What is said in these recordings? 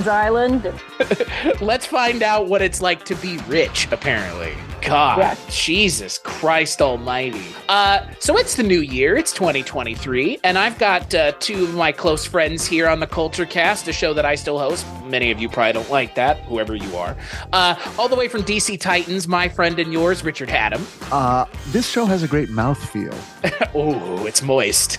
Island. Let's find out what it's like to be rich, apparently. God, yeah. Jesus Christ almighty. So it's the new year. It's 2023, and I've got two of my close friends here on the Kulturecast, a show that I still host. Many of you probably don't like that, whoever you are. All the way from DC Titans, my friend and yours, Richard Hatem. This show has a great mouthfeel. Oh, it's moist.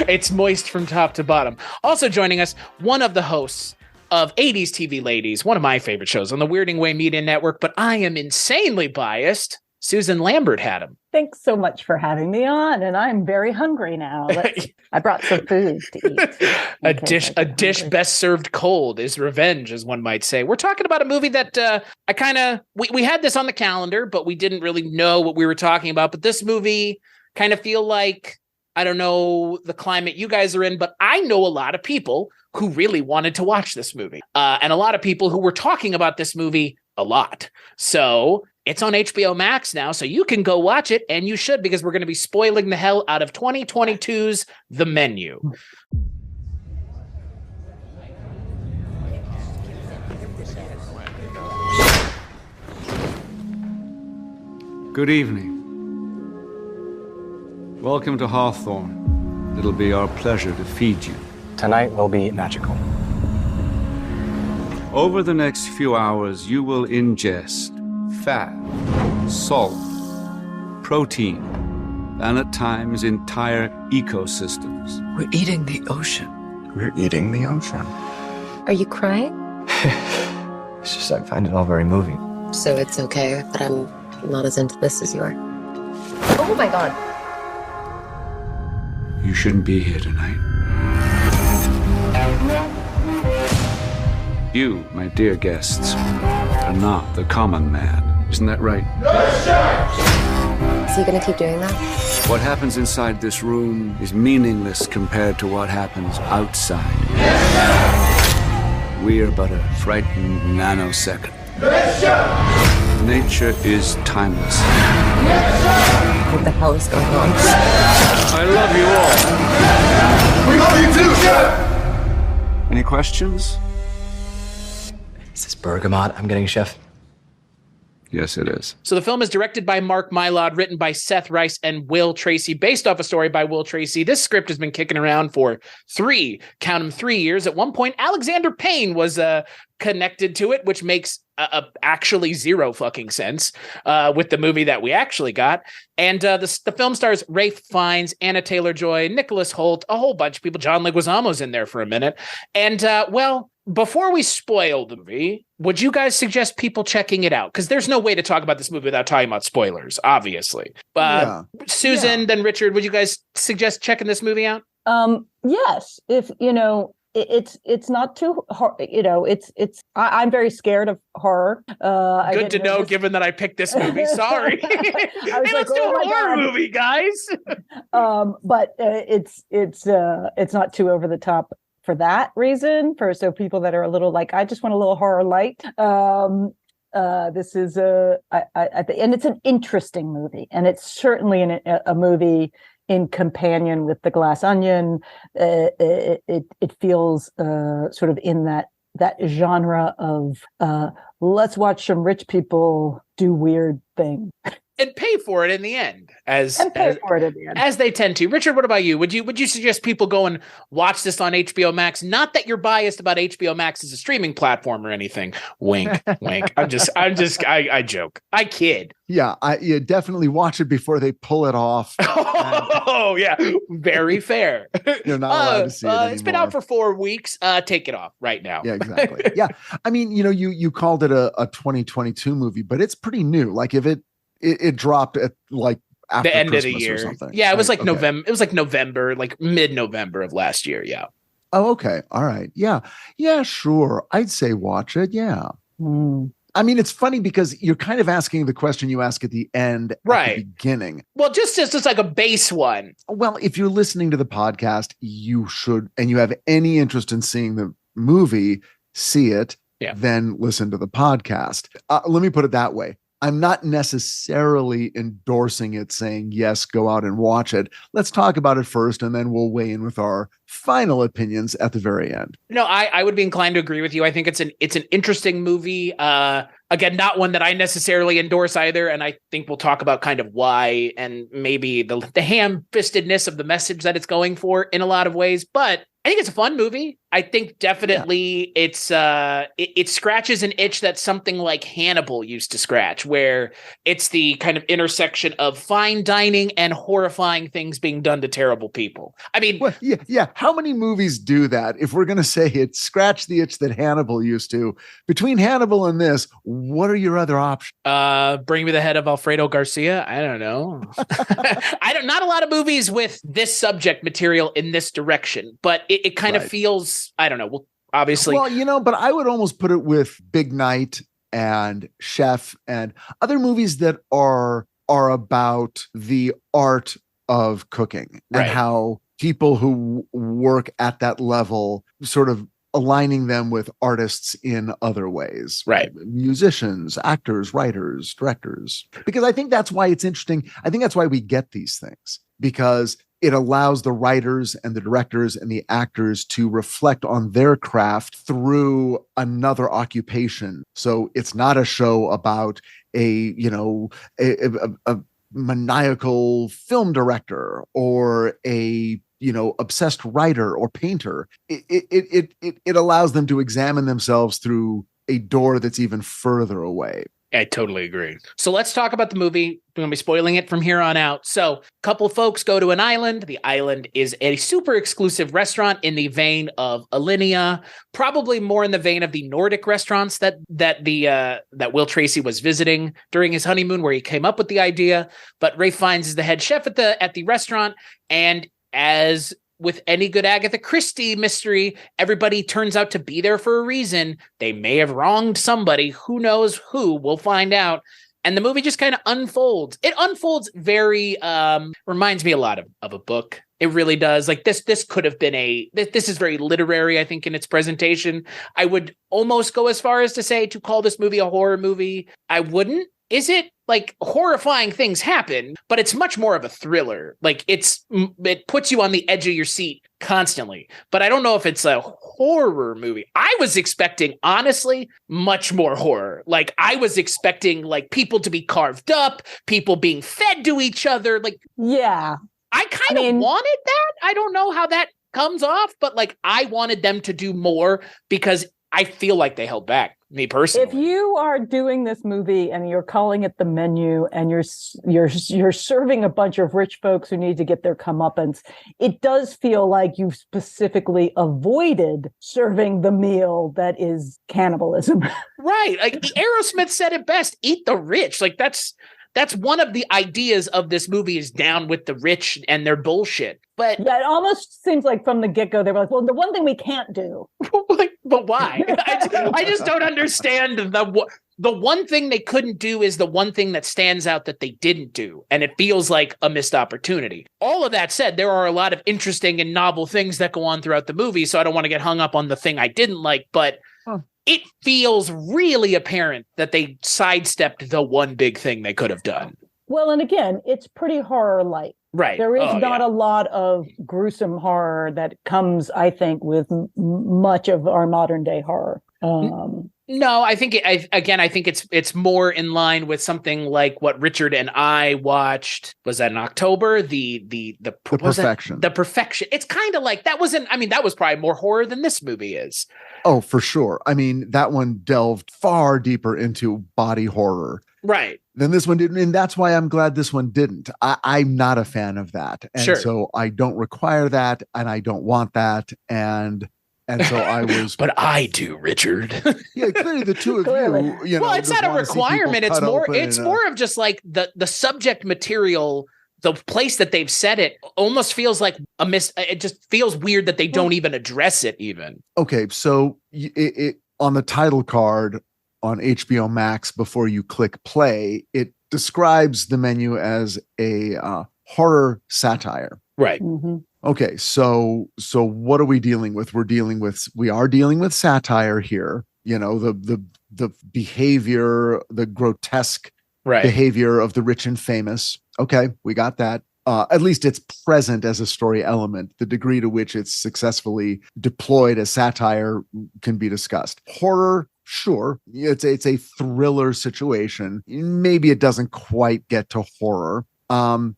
It's moist from top to bottom. Also joining us, one of the hosts of 80s TV Ladies, one of my favorite shows on the Weirding Way Media Network, but I am insanely biased. Susan Lambert had him. Thanks so much for having me on, and I'm very hungry now. I brought some food to eat. A dish best served cold is revenge, as one might say. We're talking about a movie that we had this on the calendar, but we didn't really know what we were talking about. But this movie kind of feel like, I don't know the climate you guys are in, but I know a lot of people who really wanted to watch this movie, and a lot of people who were talking about this movie a lot. So it's on HBO Max now, so you can go watch it, and you should, because we're going to be spoiling the hell out of 2022's The Menu. Good evening. Welcome to Hawthorne. It'll be our pleasure to feed you. Tonight will be magical. Over the next few hours, you will ingest fat, salt, protein, and at times entire ecosystems. We're eating the ocean. We're eating the ocean. Are you crying? It's just I find it all very moving. So it's okay that I'm not as into this as you are. Oh my God. You shouldn't be here tonight. You, my dear guests, are not the common man. Isn't that right? Is he gonna keep doing that? What happens inside this room is meaningless compared to what happens outside. We are but a frightened nanosecond. Nature is timeless. What the hell is going on? I love you all. We love you too, Chef! Any questions? Is this bergamot I'm getting, Chef? Yes, it is. So the film is directed by Mark Mylod, written by Seth Rice and Will Tracy, based off a story by Will Tracy. This script has been kicking around for 3 years. At one point, Alexander Payne was connected to it, which makes actually zero fucking sense with the movie that we actually got. And the film stars Ralph Fiennes, Anna Taylor-Joy, Nicholas Hoult, a whole bunch of people. John Leguizamo's in there for a minute. And before we spoil the movie, would you guys suggest people checking it out? Because there's no way to talk about this movie without talking about spoilers, obviously. Susan, then Richard, would you guys suggest checking this movie out? Yes, if it's not too hard. I'm very scared of horror. Good to know, given that I picked this movie. Sorry. I was let's do a horror movie, guys. But it's not too over the top for that reason. So people that are a little like, I just want a little horror light. This is and it's an interesting movie, and it's certainly a movie in companion with The Glass Onion. It feels sort of in that genre of let's watch some rich people do weird things. And pay for it in the end, as they tend to. Richard, what about you? Would you suggest people go and watch this on HBO Max? Not that you're biased about HBO Max as a streaming platform or anything. Wink, wink. I joke. I kid. Yeah, you definitely watch it before they pull it off. Oh, yeah. Very fair. You're not allowed to see it anymore. It's been out for 4 weeks. Take it off right now. Yeah, exactly. Yeah. I mean, you called it a 2022 movie, but it's pretty new. Like if it dropped at like after the end Christmas of the year or something. Yeah, it was like okay. November. It was like November, like mid-November of last year. Yeah. Oh, okay. All right. Yeah. Yeah, sure. I'd say watch it. Yeah. I mean, it's funny because you're kind of asking the question you ask at the end, right? At the beginning. Well, just like a base one. Well, if you're listening to the podcast, you should, and you have any interest in seeing the movie, see it, then listen to the podcast. Let me put it that way. I'm not necessarily endorsing it, saying, yes, go out and watch it. Let's talk about it first, and then we'll weigh in with our final opinions at the very end. No, I would be inclined to agree with you. I think it's an interesting movie. Again, not one that I necessarily endorse either. And I think we'll talk about kind of why and maybe the ham-fistedness of the message that it's going for in a lot of ways. But I think it's a fun movie. I think definitely it scratches an itch that something like Hannibal used to scratch, where it's the kind of intersection of fine dining and horrifying things being done to terrible people. I mean, well, yeah. How many movies do that? If we're going to say it scratched the itch that Hannibal used to, between Hannibal and this, what are your other options? Bring Me the Head of Alfredo Garcia. I don't know. Not a lot of movies with this subject material in this direction, but it kind of feels, I don't know. Well, obviously. Well, but I would almost put it with Big Night and Chef and other movies that are about the art of cooking and how people who work at that level sort of aligning them with artists in other ways, right? Musicians, actors, writers, directors, because I think that's why it's interesting. I think that's why we get these things, because it allows the writers and the directors and the actors to reflect on their craft through another occupation. So it's not a show about a maniacal film director or a obsessed writer or painter. It allows them to examine themselves through a door that's even further away. I totally agree. So let's talk about the movie. We're going to be spoiling it from here on out. So a couple of folks go to an island. The island is a super exclusive restaurant in the vein of Alinea, probably more in the vein of the Nordic restaurants that Will Tracy was visiting during his honeymoon, where he came up with the idea. But Ralph Fiennes is the head chef at the restaurant, and as with any good Agatha Christie mystery, everybody turns out to be there for a reason. They may have wronged somebody. Who knows who? We'll find out. And the movie just kind of unfolds. It unfolds very, reminds me a lot of a book. It really does. Like this could have been this is very literary, I think, in its presentation. I would almost go as far as to say to call this movie a horror movie. I wouldn't. Is it like horrifying things happen, but it's much more of a thriller. Like it puts you on the edge of your seat constantly, but I don't know if it's a horror movie. I was expecting, honestly, much more horror. Like I was expecting like people to be carved up, people being fed to each other. Like, yeah, I kind of wanted that. I don't know how that comes off, but like I wanted them to do more because I feel like they held back. Me personally. If you are doing this movie and you're calling it The Menu and you're serving a bunch of rich folks who need to get their comeuppance, it does feel like you've specifically avoided serving the meal that is cannibalism. Right. Like Aerosmith said it best, eat the rich. Like that's one of the ideas of this movie, is down with the rich and their bullshit. But that almost seems like from the get-go, they were like, well, the one thing we can't do. But why? I just don't understand. The one thing they couldn't do is the one thing that stands out that they didn't do. And it feels like a missed opportunity. All of that said, there are a lot of interesting and novel things that go on throughout the movie. So I don't want to get hung up on the thing I didn't like, but it feels really apparent that they sidestepped the one big thing they could have done. Well, and again, it's pretty horror-like. Right. There is not a lot of gruesome horror that comes, I think, with much of our modern day horror. No, I think it's more in line with something like what Richard and I watched. Was that in October? The Perfection. The Perfection. It's kind of like that was probably more horror than this movie is. Oh, for sure. I mean, that one delved far deeper into body horror. Right. Then this one didn't. And that's why I'm glad this one didn't. I'm not a fan of that. And so I don't require that. And I don't want that. And so I was. But I do, Richard. Yeah, clearly the two of you. Well, it's not a requirement. It's more of just like the subject material. The place that they've set it almost feels like a miss. It just feels weird that they don't even address it even. Okay. So it on the title card on HBO Max, before you click play, it describes The Menu as a horror satire. Right. Mm-hmm. Okay. So what are we dealing with? We are dealing with satire here. You know, the behavior, the grotesque behavior of the rich and famous. Okay, we got that. At least it's present as a story element. The degree to which it's successfully deployed as satire can be discussed. Horror, sure, it's a thriller situation. Maybe it doesn't quite get to horror. One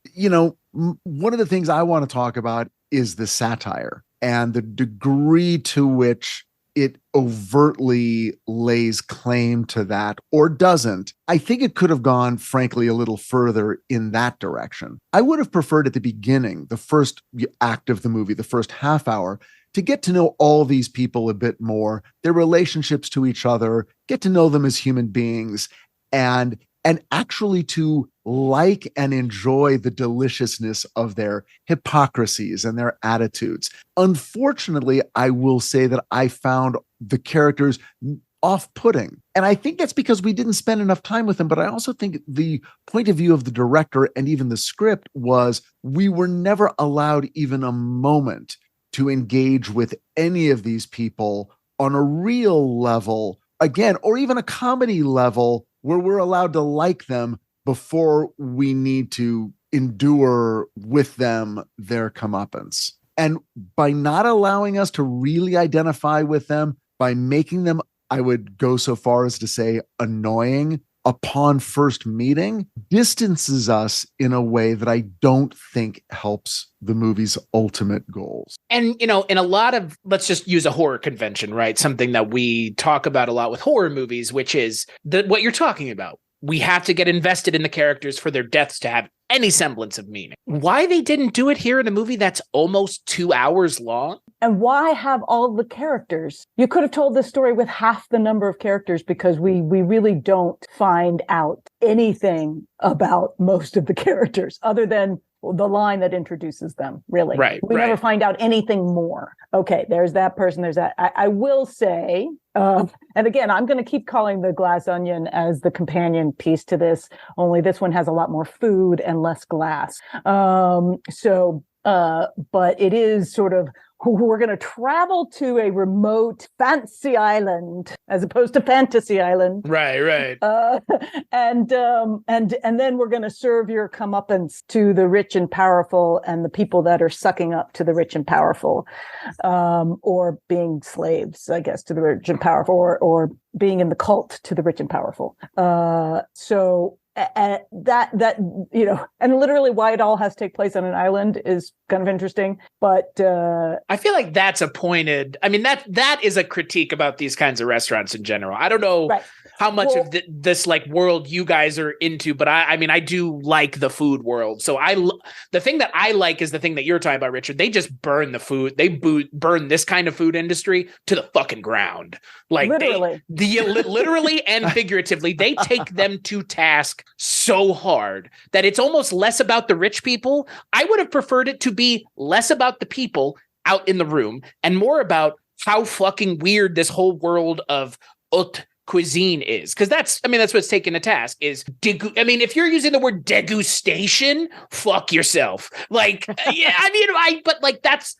of the things I want to talk about is the satire and the degree to which it overtly lays claim to that or doesn't. I think it could have gone, frankly, a little further in that direction. I would have preferred at the beginning, the first act of the movie, the first half hour, to get to know all these people a bit more, their relationships to each other, get to know them as human beings, and actually to like and enjoy the deliciousness of their hypocrisies and their attitudes. Unfortunately, I will say that I found the characters off-putting. And I think that's because we didn't spend enough time with them. But I also think the point of view of the director and even the script was we were never allowed even a moment to engage with any of these people on a real level, again, or even a comedy level where we're allowed to like them before we need to endure with them their comeuppance. And by not allowing us to really identify with them, by making them, I would go so far as to say, annoying upon first meeting, distances us in a way that I don't think helps the movie's ultimate goals. And, in a lot of, let's just use a horror convention, right? Something that we talk about a lot with horror movies, which is what you're talking about. We have to get invested in the characters for their deaths to have any semblance of meaning. Why they didn't do it here in a movie that's almost 2 hours long? And why have all the characters? You could have told this story with half the number of characters, because we really don't find out anything about most of the characters other than the line that introduces them, really. Right. We never find out anything more. Okay, there's that person, there's that. I will say, and again, I'm going to keep calling The Glass Onion as the companion piece to this, only this one has a lot more food and less glass. But it is sort of, we're going to travel to a remote fancy island as opposed to fantasy island. Right. And then we're going to serve your comeuppance to the rich and powerful and the people that are sucking up to the rich and powerful, or being slaves, I guess, to the rich and powerful, or being in the cult to the rich and powerful. And and literally why it all has to take place on an island is kind of interesting. But I feel like that's pointed. I mean, that is a critique about these kinds of restaurants in general. I don't know how much of this like world you guys are into, but I mean, I do like the food world. So the thing that I like is the thing that you're talking about, Richard. They just burn the food. They burn this kind of food industry to the fucking ground. Like literally, literally and figuratively, they take them to task so hard that it's almost less about the rich people. I would have preferred it to be less about the people out in the room and more about how fucking weird this whole world of haute cuisine is. Because that's what's taken to task is, if you're using the word degustation, fuck yourself. Like, that's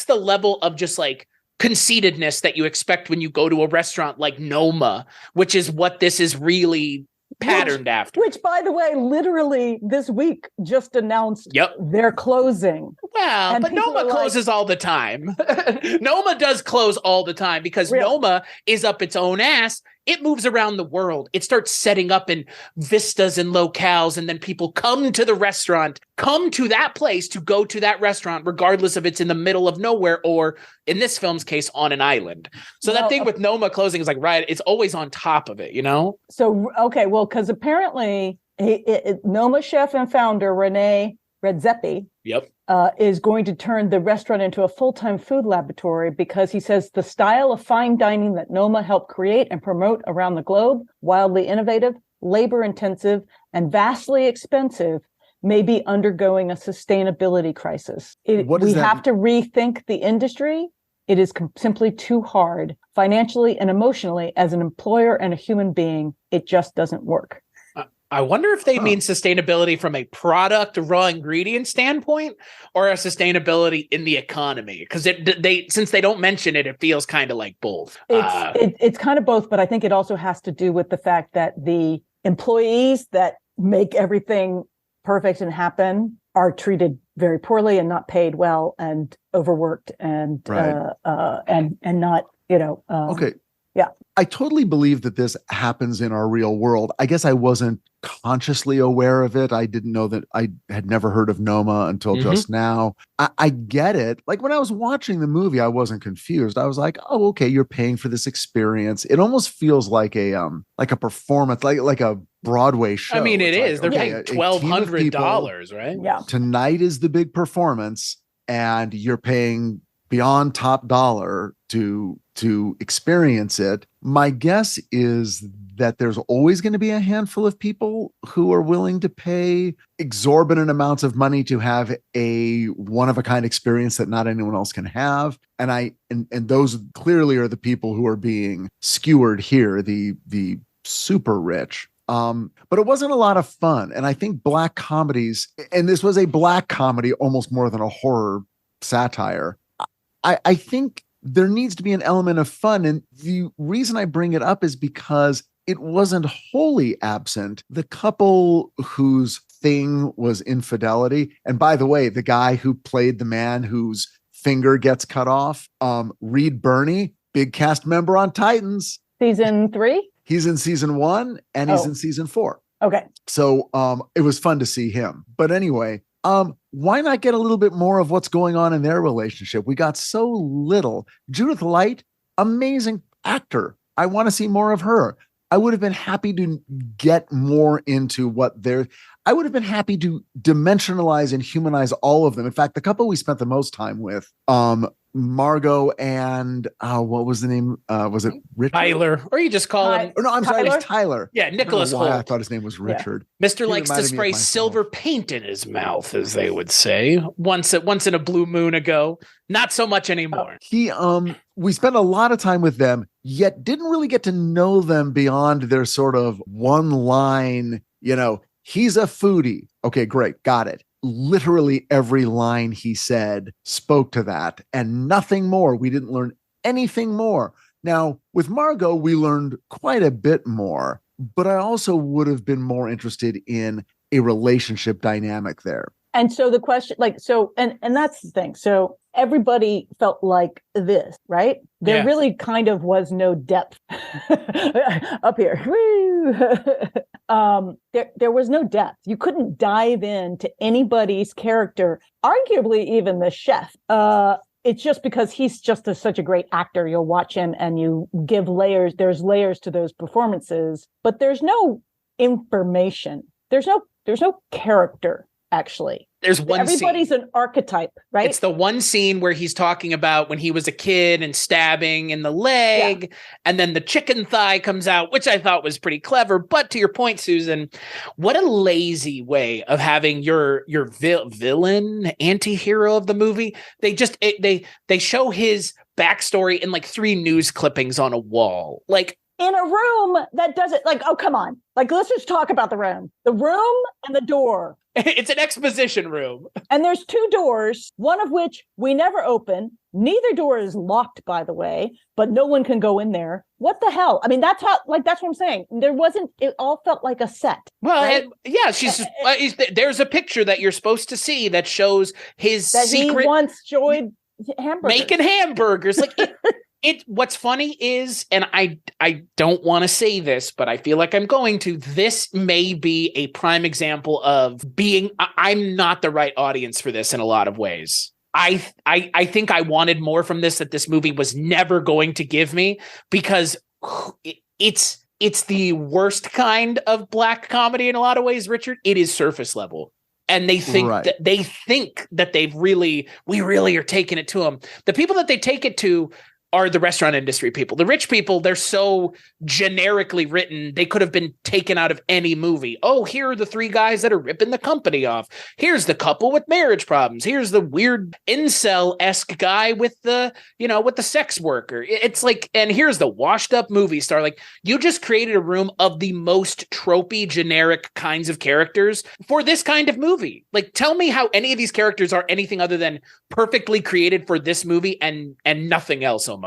the level of just like conceitedness that you expect when you go to a restaurant like Noma, which is what this is really patterned after. Which, by the way, literally this week just announced they're closing. Well, and but Noma closes all the time. Noma does close all the time because Noma is up its own ass. It moves around the world. It starts setting up in vistas and locales, and then people come to the restaurant, come to that place to go to that restaurant, regardless if it's in the middle of nowhere or, in this film's case, on an island. So that thing with Noma closing is like, it's always on top of it, you know? So, okay, well, because apparently Noma chef and founder Renee Redzepi is going to turn the restaurant into a full-time food laboratory, because he says the style of fine dining that Noma helped create and promote around the globe, wildly innovative, labor-intensive, and vastly expensive, may be undergoing a sustainability crisis. We have to rethink the industry. It is simply too hard, financially and emotionally, as an employer and a human being. It just doesn't work. I wonder if they mean sustainability from a product, raw ingredient standpoint, or a sustainability in the economy. Because since they don't mention it, it feels kind of like both. It's kind of both, but I think it also has to do with the fact that the employees that make everything perfect and happen are treated very poorly and not paid well and overworked and Right. and not, Okay. Yeah. I totally believe that this happens in our real world. I guess I wasn't consciously aware of it. I didn't know that. I had never heard of Noma until just now. I get it. Like when I was watching the movie, I wasn't confused. I was like, oh, okay, you're paying for this experience. It almost feels like a performance, like a Broadway show. I mean, It's it like, is. They're okay, paying a team of $1,200, right? Yeah. Tonight is the big performance, and you're paying beyond top dollar to experience it. My guess is that there's always going to be a handful of people who are willing to pay exorbitant amounts of money to have a one-of-a-kind experience that not anyone else can have. And those clearly are the people who are being skewered here, the super rich. But it wasn't a lot of fun. And I think black comedies, and this was a black comedy almost more than a horror satire, I think there needs to be an element of fun. And the reason I bring it up is because it wasn't wholly absent. The couple whose thing was infidelity, and by the way, the guy who played the man whose finger gets cut off, Reed Birney, big cast member on Titans. Season 3? He's in season 1 and he's in season 4. Okay. So it was fun to see him. But anyway, why not get a little bit more of what's going on in their relationship? We got so little. Judith Light, amazing actor. I want to see more of her. I would have been happy to get more into I would have been happy to dimensionalize and humanize all of them. In fact, the couple we spent the most time with, Margot and what was the name? Was it Richard? Tyler, or you just call him. Oh, no, I'm sorry, it's Tyler. Yeah, Nicholas Hoult. I Hoult. thought his name was Richard. Mr. He likes to reminded me of spray myself. silver paint in his mouth, as they would say. Once in a blue moon ago. Not so much anymore. We spent a lot of time with them, yet didn't really get to know them beyond their sort of one line, he's a foodie. Okay, great. Got it. Literally every line he said spoke to that and nothing more. We didn't learn anything more. Now, with Margot, we learned quite a bit more, but I also would have been more interested in a relationship dynamic there. And so the question, and that's the thing. So everybody felt like this, right? There really kind of was no depth up here. There was no depth. You couldn't dive into anybody's character, arguably even the chef. It's just because he's just such a great actor. You'll watch him and you give layers. There's layers to those performances, but there's no information. There's no character. Actually, there's one everybody's scene. An archetype, right? It's the one scene where he's talking about when he was a kid and stabbing in the leg, and then the chicken thigh comes out, which I thought was pretty clever. But to your point, Susan, what a lazy way of having your villain, anti-hero of the movie. They show his backstory in like 3 news clippings on a wall, like. In a room that doesn't oh, come on. Let's just talk about the room and the door. It's an exposition room. And there's 2 doors, one of which we never open. Neither door is locked, by the way, but no one can go in there. What the hell? I mean, that's what I'm saying. It all felt like a set. Well, right? There's a picture that you're supposed to see that shows his that secret. He once enjoyed hamburgers. Making hamburgers. What's funny is, and I don't want to say this, but I feel like I'm going to, this may be a prime example of I'm not the right audience for this in a lot of ways. I think I wanted more from this that this movie was never going to give me, because it's the worst kind of black comedy in a lot of ways, Richard. It is surface level. And they think that we really are taking it to them. The people that they take it to are the restaurant industry people. The rich people, they're so generically written, they could have been taken out of any movie. Oh, here are the 3 guys that are ripping the company off. Here's the couple with marriage problems. Here's the weird incel-esque guy with the sex worker. It's like, and here's the washed up movie star. Like, you just created a room of the most tropey, generic kinds of characters for this kind of movie. Like, tell me how any of these characters are anything other than perfectly created for this movie and nothing else almost.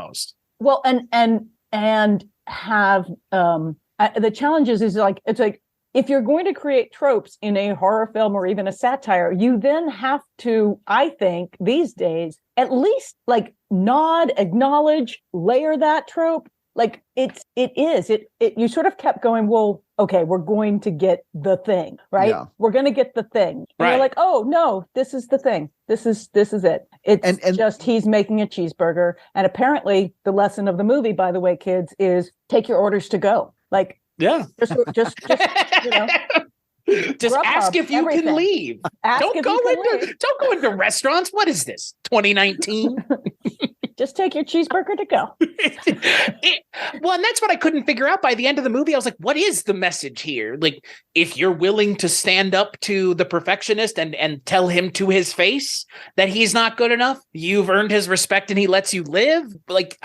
Well, and have the challenges is it's like if you're going to create tropes in a horror film or even a satire, you then have to, I think, these days, at least like nod, acknowledge, layer that trope. Like you sort of kept going, well, okay, we're going to get the thing, right? Yeah. We're going to get the thing. And you're like, oh no, this is the thing. This is it. It's just he's making a cheeseburger. And apparently the lesson of the movie, by the way, kids, is take your orders to go. Like, just you know. Just ask if you can leave. Don't go into restaurants. What is this? 2019? Just take your cheeseburger to go. Well, and that's what I couldn't figure out by the end of the movie. I was like, what is the message here? Like, if you're willing to stand up to the perfectionist and tell him to his face that he's not good enough, you've earned his respect and he lets you live. Like,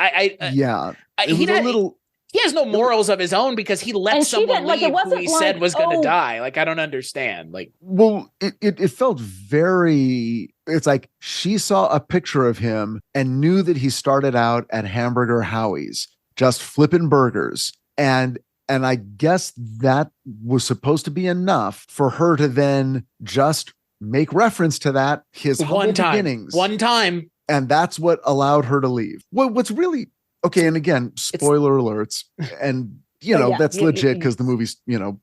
he has no morals of his own because he let someone leave who he said was going to die. Like, I don't understand. Like, well, it felt very, it's like she saw a picture of him and knew that he started out at Hamburger Howie's, just flipping burgers. And I guess that was supposed to be enough for her to then just make reference to that, his humble beginnings. One time. And that's what allowed her to leave. Well, what's really, okay, and again, spoiler alerts, and that's legit because the movie's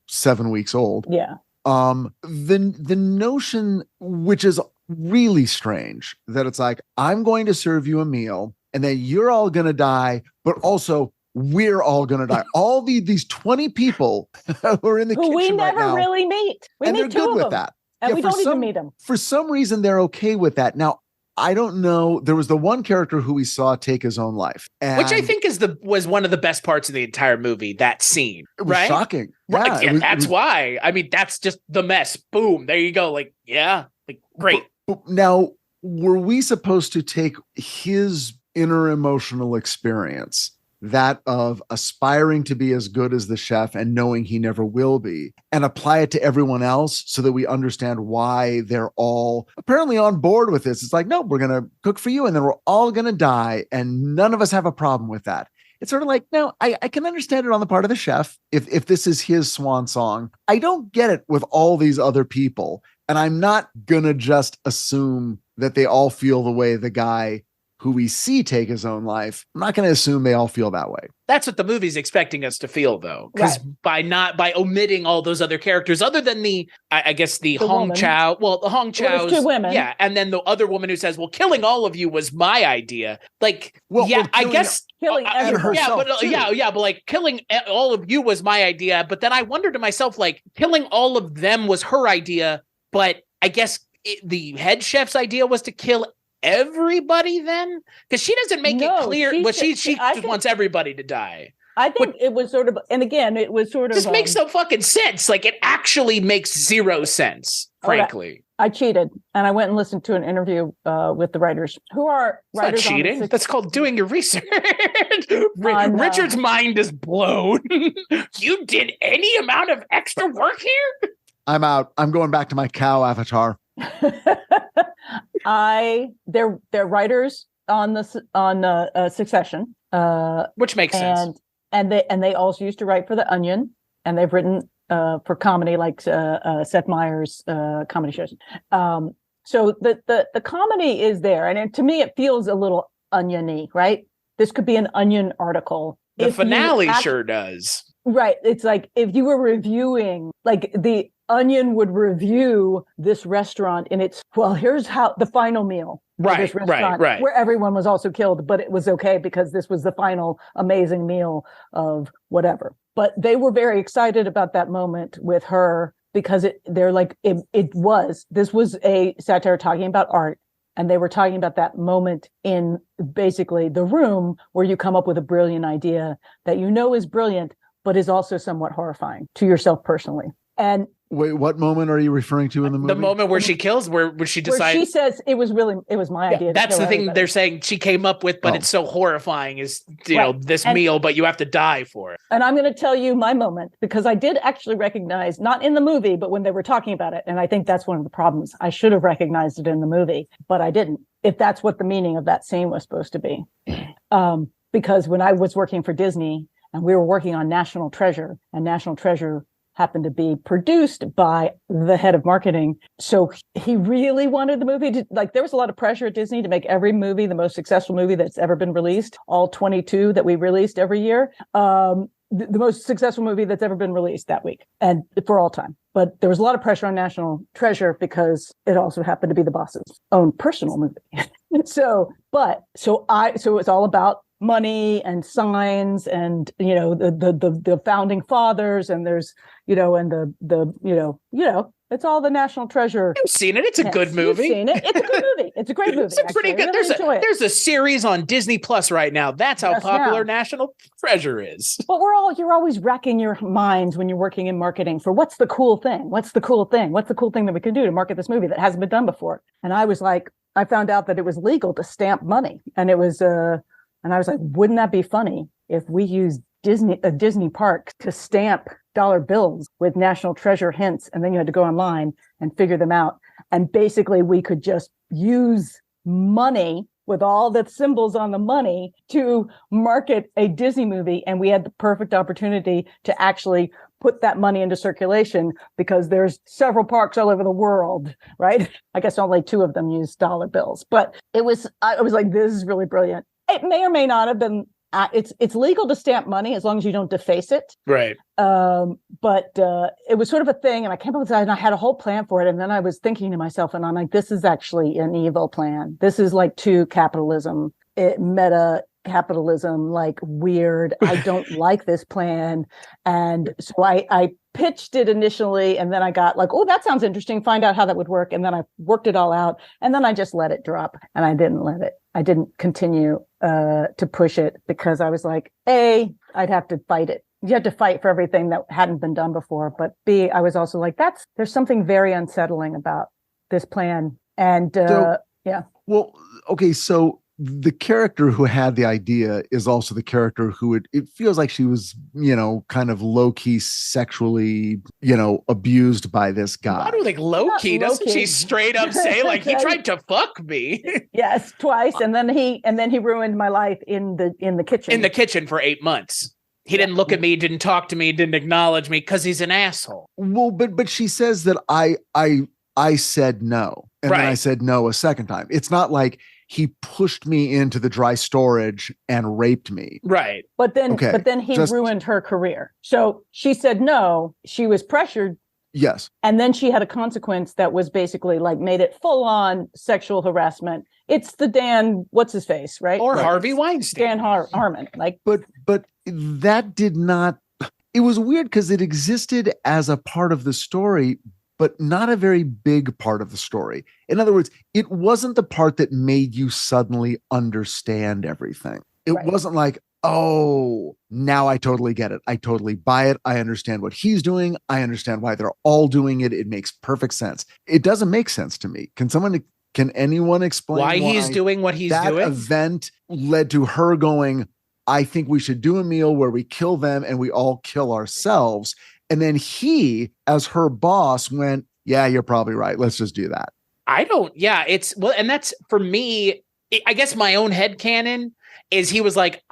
7 weeks old. Yeah. The notion, which is really strange, that it's like, I'm going to serve you a meal, and then you're all gonna die, but also we're all gonna die. All these 20 people who are in the kitchen we right never now, really meet. We and meet they're two good of with them, that. and we don't even meet them. For some reason, they're okay with that. Now, I don't know. There was the one character who we saw take his own life, which I think was one of the best parts of the entire movie. That scene, it was shocking, right? Yeah, that's why. I mean, that's just the mess. Boom, there you go. Like, like great. Now, were we supposed to take his inner emotional experience, that of aspiring to be as good as the chef and knowing he never will be, and apply it to everyone else so that we understand why they're all apparently on board with this? It's like, no, we're going to cook for you and then we're all going to die. And none of us have a problem with that. It's sort of like, no, I can understand it on the part of the chef. If this is his swan song, I don't get it with all these other people. And I'm not going to just assume that they all feel the way the guy who we see take his own life. I'm not going to assume they all feel that way. That's what the movie's expecting us to feel, though, because by omitting all those other characters, other than the Hong Chow. Well, the Hong Chow, two women, and then the other woman who says, "Well, killing all of you was my idea." Like, I guess killing herself, but like killing all of you was my idea. But then I wondered to myself, like, killing all of them was her idea, but I guess the head chef's idea was to kill everybody then, because she doesn't make it clear, but she just wants everybody to die. I think it was sort of, and again, it was sort of just makes no fucking sense. Like, it actually makes zero sense, frankly. I cheated, and I went and listened to an interview with the writers, who are writers. That's not cheating. That's called doing your research. Richard's mind is blown. You did any amount of extra work here? I'm out. I'm going back to my cow avatar. They're writers on Succession, which makes sense. And they also used to write for The Onion, and they've written for comedy like Seth Meyers comedy shows. So the comedy is there, and to me it feels a little oniony, right? This could be an Onion article. The finale sure does. Right. It's like if you were reviewing, like the Onion would review this restaurant in its, well, here's how the final meal. Right, where everyone was also killed, but it was okay because this was the final amazing meal of whatever. But they were very excited about that moment with her because this was a satire talking about art. And they were talking about that moment in basically the room where you come up with a brilliant idea that is brilliant, but is also somewhat horrifying to yourself personally. And wait, what moment are you referring to in the movie? The moment where she kills, where she decides. Where she says it was my idea. That's the thing they're saying she came up with, but it's so horrifying is, this meal, but you have to die for it. And I'm going to tell you my moment, because I did actually recognize, not in the movie, but when they were talking about it. And I think that's one of the problems. I should have recognized it in the movie, but I didn't, if that's what the meaning of that scene was supposed to be. Because when I was working for Disney and we were working on National Treasure, and National Treasure happened to be produced by the head of marketing. So he really wanted the movie to, like, there was a lot of pressure at Disney to make every movie the most successful movie that's ever been released, all 22 that we released every year. The most successful movie that's ever been released that week and for all time. But there was a lot of pressure on National Treasure because it also happened to be the boss's own personal movie. So it's all about money and signs and, you know, the founding fathers, and there's, you know, and the it's all the National Treasure. You've seen it. It's a good movie. You've seen it. It's a good movie. It's a great movie. It's pretty good. Really there's a series on Disney Plus right now. That's how popular National Treasure is. But you're always racking your minds when you're working in marketing for what's the cool thing? What's the cool thing? What's the cool thing that we can do to market this movie that hasn't been done before? And I was like, I found out that it was legal to stamp money. And it was, and I was like, wouldn't that be funny if we used a Disney park to stamp dollar bills with National Treasure hints, and then you had to go online and figure them out. And basically we could just use money with all the symbols on the money to market a Disney movie. And we had the perfect opportunity to actually put that money into circulation because there's several parks all over the world, right? I guess only 2 of them use dollar bills, but I was like, this is really brilliant. It may or may not have been. It's legal to stamp money as long as you don't deface it. Right. But it was sort of a thing, and I came up with that, and I had a whole plan for it. And then I was thinking to myself, and I'm like, this is actually an evil plan. This is like too capitalism, meta capitalism, like weird. I don't like this plan. And so I pitched it initially, and then I got like, oh, that sounds interesting. Find out how that would work. And then I worked it all out, and then I just let it drop, and I didn't continue to push it because I was like, A, I'd have to fight it. You had to fight for everything that hadn't been done before. But B, I was also like, there's something very unsettling about this plan. And yeah. Well, okay. So the character who had the idea is also the character who it feels like she was, you know, kind of low key sexually, you know, abused by this guy. I don't think low key. Doesn't she straight up say like he tried to fuck me? Yes, twice, and then he ruined my life in the kitchen. In the kitchen for 8 months. He didn't look at me, didn't talk to me, didn't acknowledge me because he's an asshole. Well, but she says that I said no, and then I said no a second time. It's not like he pushed me into the dry storage and raped me. Right. But then he ruined her career. So she said no, she was pressured. Yes. And then she had a consequence that was basically like made it full on sexual harassment. It's the Dan, what's his face, right? Or Harvey Weinstein. Dan Harmon. Like, but that did not, it was weird because it existed as a part of the story, but not a very big part of the story. In other words, it wasn't the part that made you suddenly understand everything. It wasn't like, oh, now I totally get it. I totally buy it. I understand what he's doing. I understand why they're all doing it. It makes perfect sense. It doesn't make sense to me. Can anyone explain why he's doing what he's doing? That event led to her going, I think we should do a meal where we kill them and we all kill ourselves. And then he, as her boss, went, yeah, you're probably right. Let's just do that. And that's for me, I guess my own headcanon is he was like,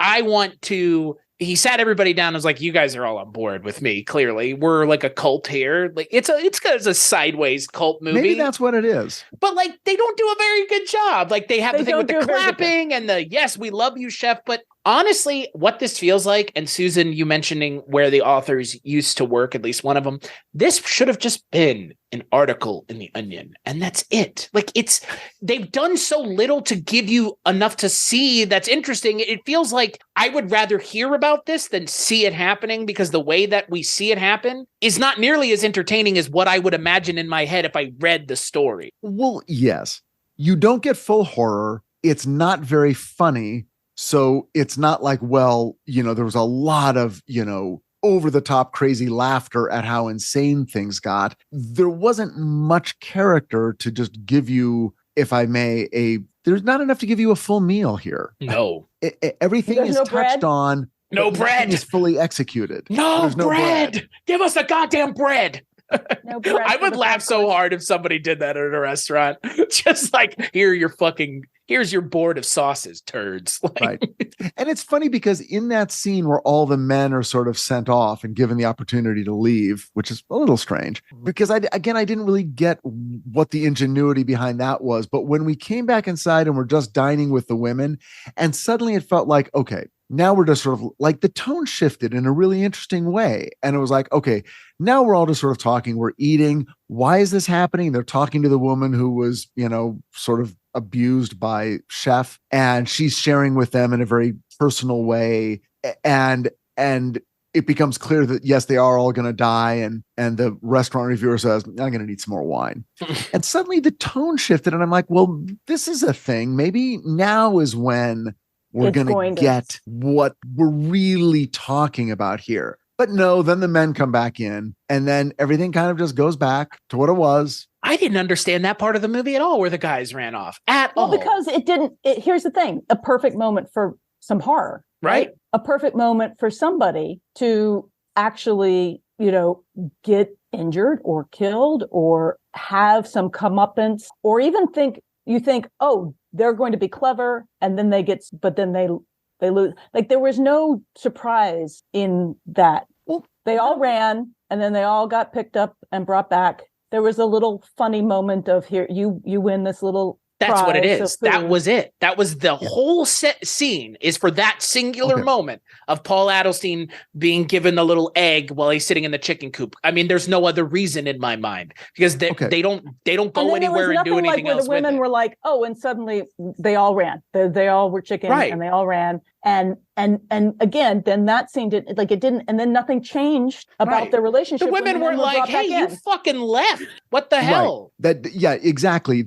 he sat everybody down and was like, you guys are all on board with me. Clearly we're like a cult here. Like it's a sideways cult movie. Maybe that's what it is. But like, they don't do a very good job. Like they have the thing with the clapping and the, yes, we love you, chef. But honestly, what this feels like, and Susan, you mentioning where the authors used to work, at least one of them, this should have just been an article in The Onion. And that's it. Like they've done so little to give you enough to see that's interesting. It feels like I would rather hear about this than see it happening, because the way that we see it happen is not nearly as entertaining as what I would imagine in my head if I read the story. Well, yes, you don't get full horror. It's not very funny. So it's not like, well, you know, there was a lot of, you know, over the top crazy laughter at how insane things got. There wasn't much character to just give you, if I may, there's not enough to give you a full meal here. No. Everything is touched on. No bread is fully executed. No bread. Give us the goddamn bread. No bread I for would the laugh so backwoods. hard if somebody did that at a restaurant. Just like, here's your board of sauces, turds. Like, Right. And it's funny because in that scene where all the men are sort of sent off and given the opportunity to leave, which is a little strange because I didn't really get what the ingenuity behind that was. But when we came back inside and we're just dining with the women, and suddenly it felt like, okay, now we're just sort of like the tone shifted in a really interesting way. And it was like, okay, now we're all just sort of talking, we're eating. Why is this happening? They're talking to the woman who was, sort of abused by Chef, and she's sharing with them in a very personal way. And it becomes clear that yes, they are all going to die. And the restaurant reviewer says, I'm going to need some more wine. And suddenly the tone shifted. And I'm like, well, this is a thing. Maybe now is when we're going to get what we're really talking about here. But no, then the men come back in and then everything kind of just goes back to what it was. I didn't understand that part of the movie at all where the guys ran off at all. Well, because here's the thing, a perfect moment for some horror, right? A perfect moment for somebody to actually, get injured or killed or have some comeuppance, or even you think, oh, they're going to be clever. And then but then they lose. Like there was no surprise in that. Well, they all ran and then they all got picked up and brought back. There was a little funny moment of here, you win this little. That's what it is. That was it. That was the whole scene is for that singular moment of Paul Adelstein being given the little egg while he's sitting in the chicken coop. I mean, there's no other reason in my mind because they don't go anywhere and do anything else. The women were like, oh, and suddenly they all ran. They all were chicken and they all ran. And again, then that scene didn't, and then nothing changed about their relationship. The women were like, hey, you fucking left. What the hell? Yeah, exactly.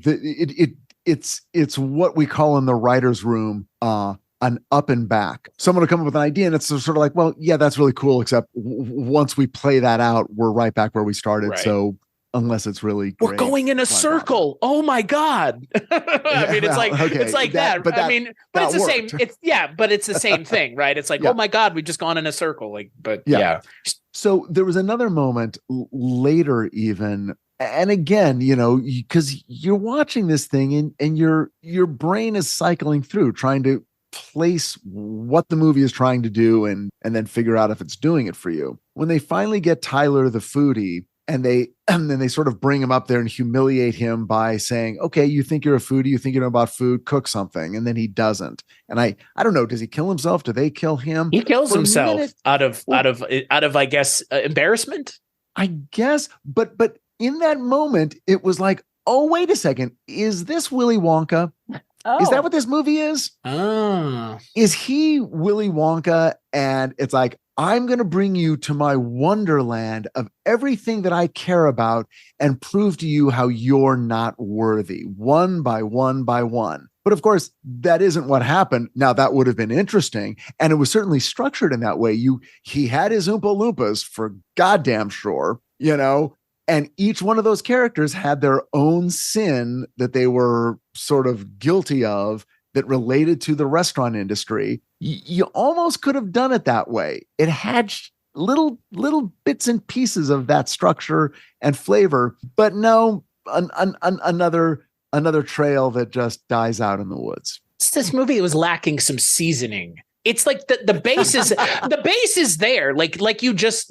It's what we call in the writer's room an up and back. Someone will come up with an idea and it's sort of like, well, yeah, that's really cool. Except once we play that out, we're right back where we started. Right. So unless it's really great, we're going in a circle. Oh my God. I mean, it's like that. But it's the same. But it's the same thing, right? It's like, oh my God, we've just gone in a circle. Like, but yeah. So there was another moment later even. And again, because you're watching this thing and your brain is cycling through trying to place what the movie is trying to do and then figure out if it's doing it for you. When they finally get Tyler the foodie and then they sort of bring him up there and humiliate him by saying, okay, you think you're a foodie, you think you know about food, cook something. And then he doesn't. And I don't know, does he kill himself? Do they kill him? He kills himself out of, I guess, embarrassment. I guess, but in that moment, it was like, oh, wait a second. Is this Willy Wonka? Oh. Is that what this movie is? Oh. Is he Willy Wonka? And it's like, I'm going to bring you to my wonderland of everything that I care about and prove to you how you're not worthy, one by one by one. But of course, that isn't what happened. Now, that would have been interesting. And it was certainly structured in that way. He had his Oompa Loompas for goddamn sure, and each one of those characters had their own sin that they were sort of guilty of that related to the restaurant industry. You almost could have done it that way. It had little bits and pieces of that structure and flavor, but no, another trail that just dies out in the woods. This movie was lacking some seasoning. It's like the base is the base is there. Like you just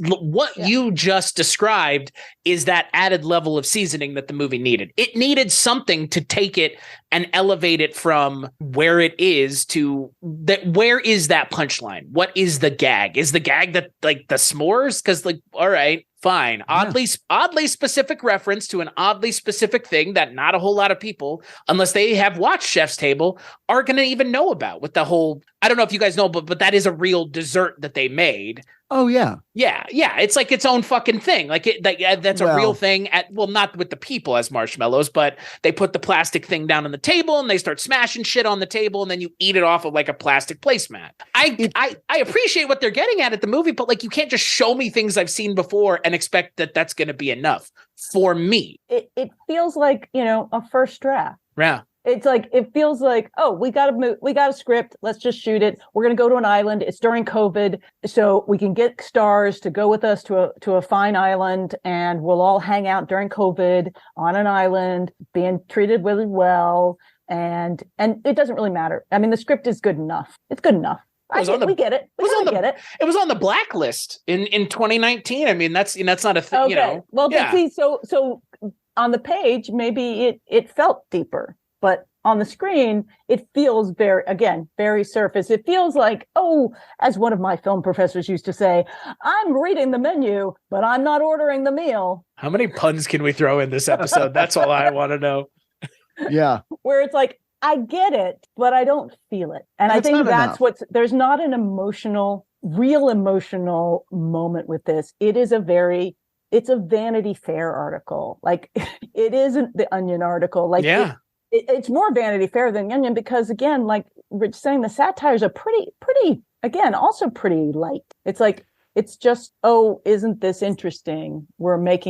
you just described is that added level of seasoning that the movie needed. It needed something to take it and elevate it from where it is to that. Where is that punchline? What is the gag? Is the gag that like the s'mores? Because all right, fine. Oddly specific reference to an oddly specific thing that not a whole lot of people, unless they have watched Chef's Table, are going to even know about with the whole, I don't know if you guys know, but that is a real dessert that they made. Oh yeah. Yeah. It's like its own fucking thing. That's a real thing not with the people as marshmallows, but they put the plastic thing down on the table and they start smashing shit on the table and then you eat it off of like a plastic placemat. I appreciate what they're getting at the movie, but you can't just show me things I've seen before and expect that that's going to be enough for me. It feels like, a first draft. Yeah. It's like, it feels like, oh, we got a script. Let's just shoot it. We're going to go to an island. It's during COVID, so we can get stars to go with us to a fine island, and we'll all hang out during COVID on an island, being treated really well. And it doesn't really matter. I mean, the script is good enough. It's good enough. We get it. Get it. It was on the blacklist in 2019. I mean, that's not a thing. Okay. You know. Well, but see, so on the page, maybe it felt deeper, but on the screen, it feels very surface. It feels like, oh, as one of my film professors used to say, I'm reading the menu, but I'm not ordering the meal. How many puns can we throw in this episode? That's all I want to know. Yeah. Where it's like, I get it, but I don't feel it. And I think that's there's not an real emotional moment with this. It's a Vanity Fair article. Like, it isn't the Onion article. Like, yeah. It's more Vanity Fair than the Onion, because again, like Rich saying, the satires are pretty, again, also pretty light. It's like, it's just, oh, isn't this interesting?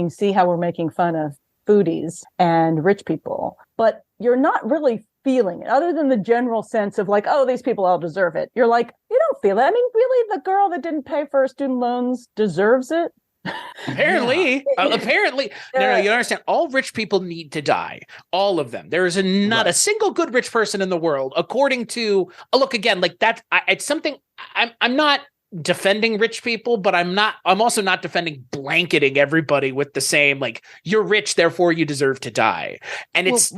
See how we're making fun of foodies and rich people, but you're not really feeling it, other than the general sense of like, oh, these people all deserve it. You're like, you don't feel it. I mean, really, the girl that didn't pay for her student loans deserves it. Apparently, no, you don't understand. All rich people need to die. All of them. There is not a single good rich person in the world, according to look again. Like that, it's something. I'm not defending rich people, but I'm also not defending blanketing everybody with the same, like, you're rich, therefore you deserve to die. And it's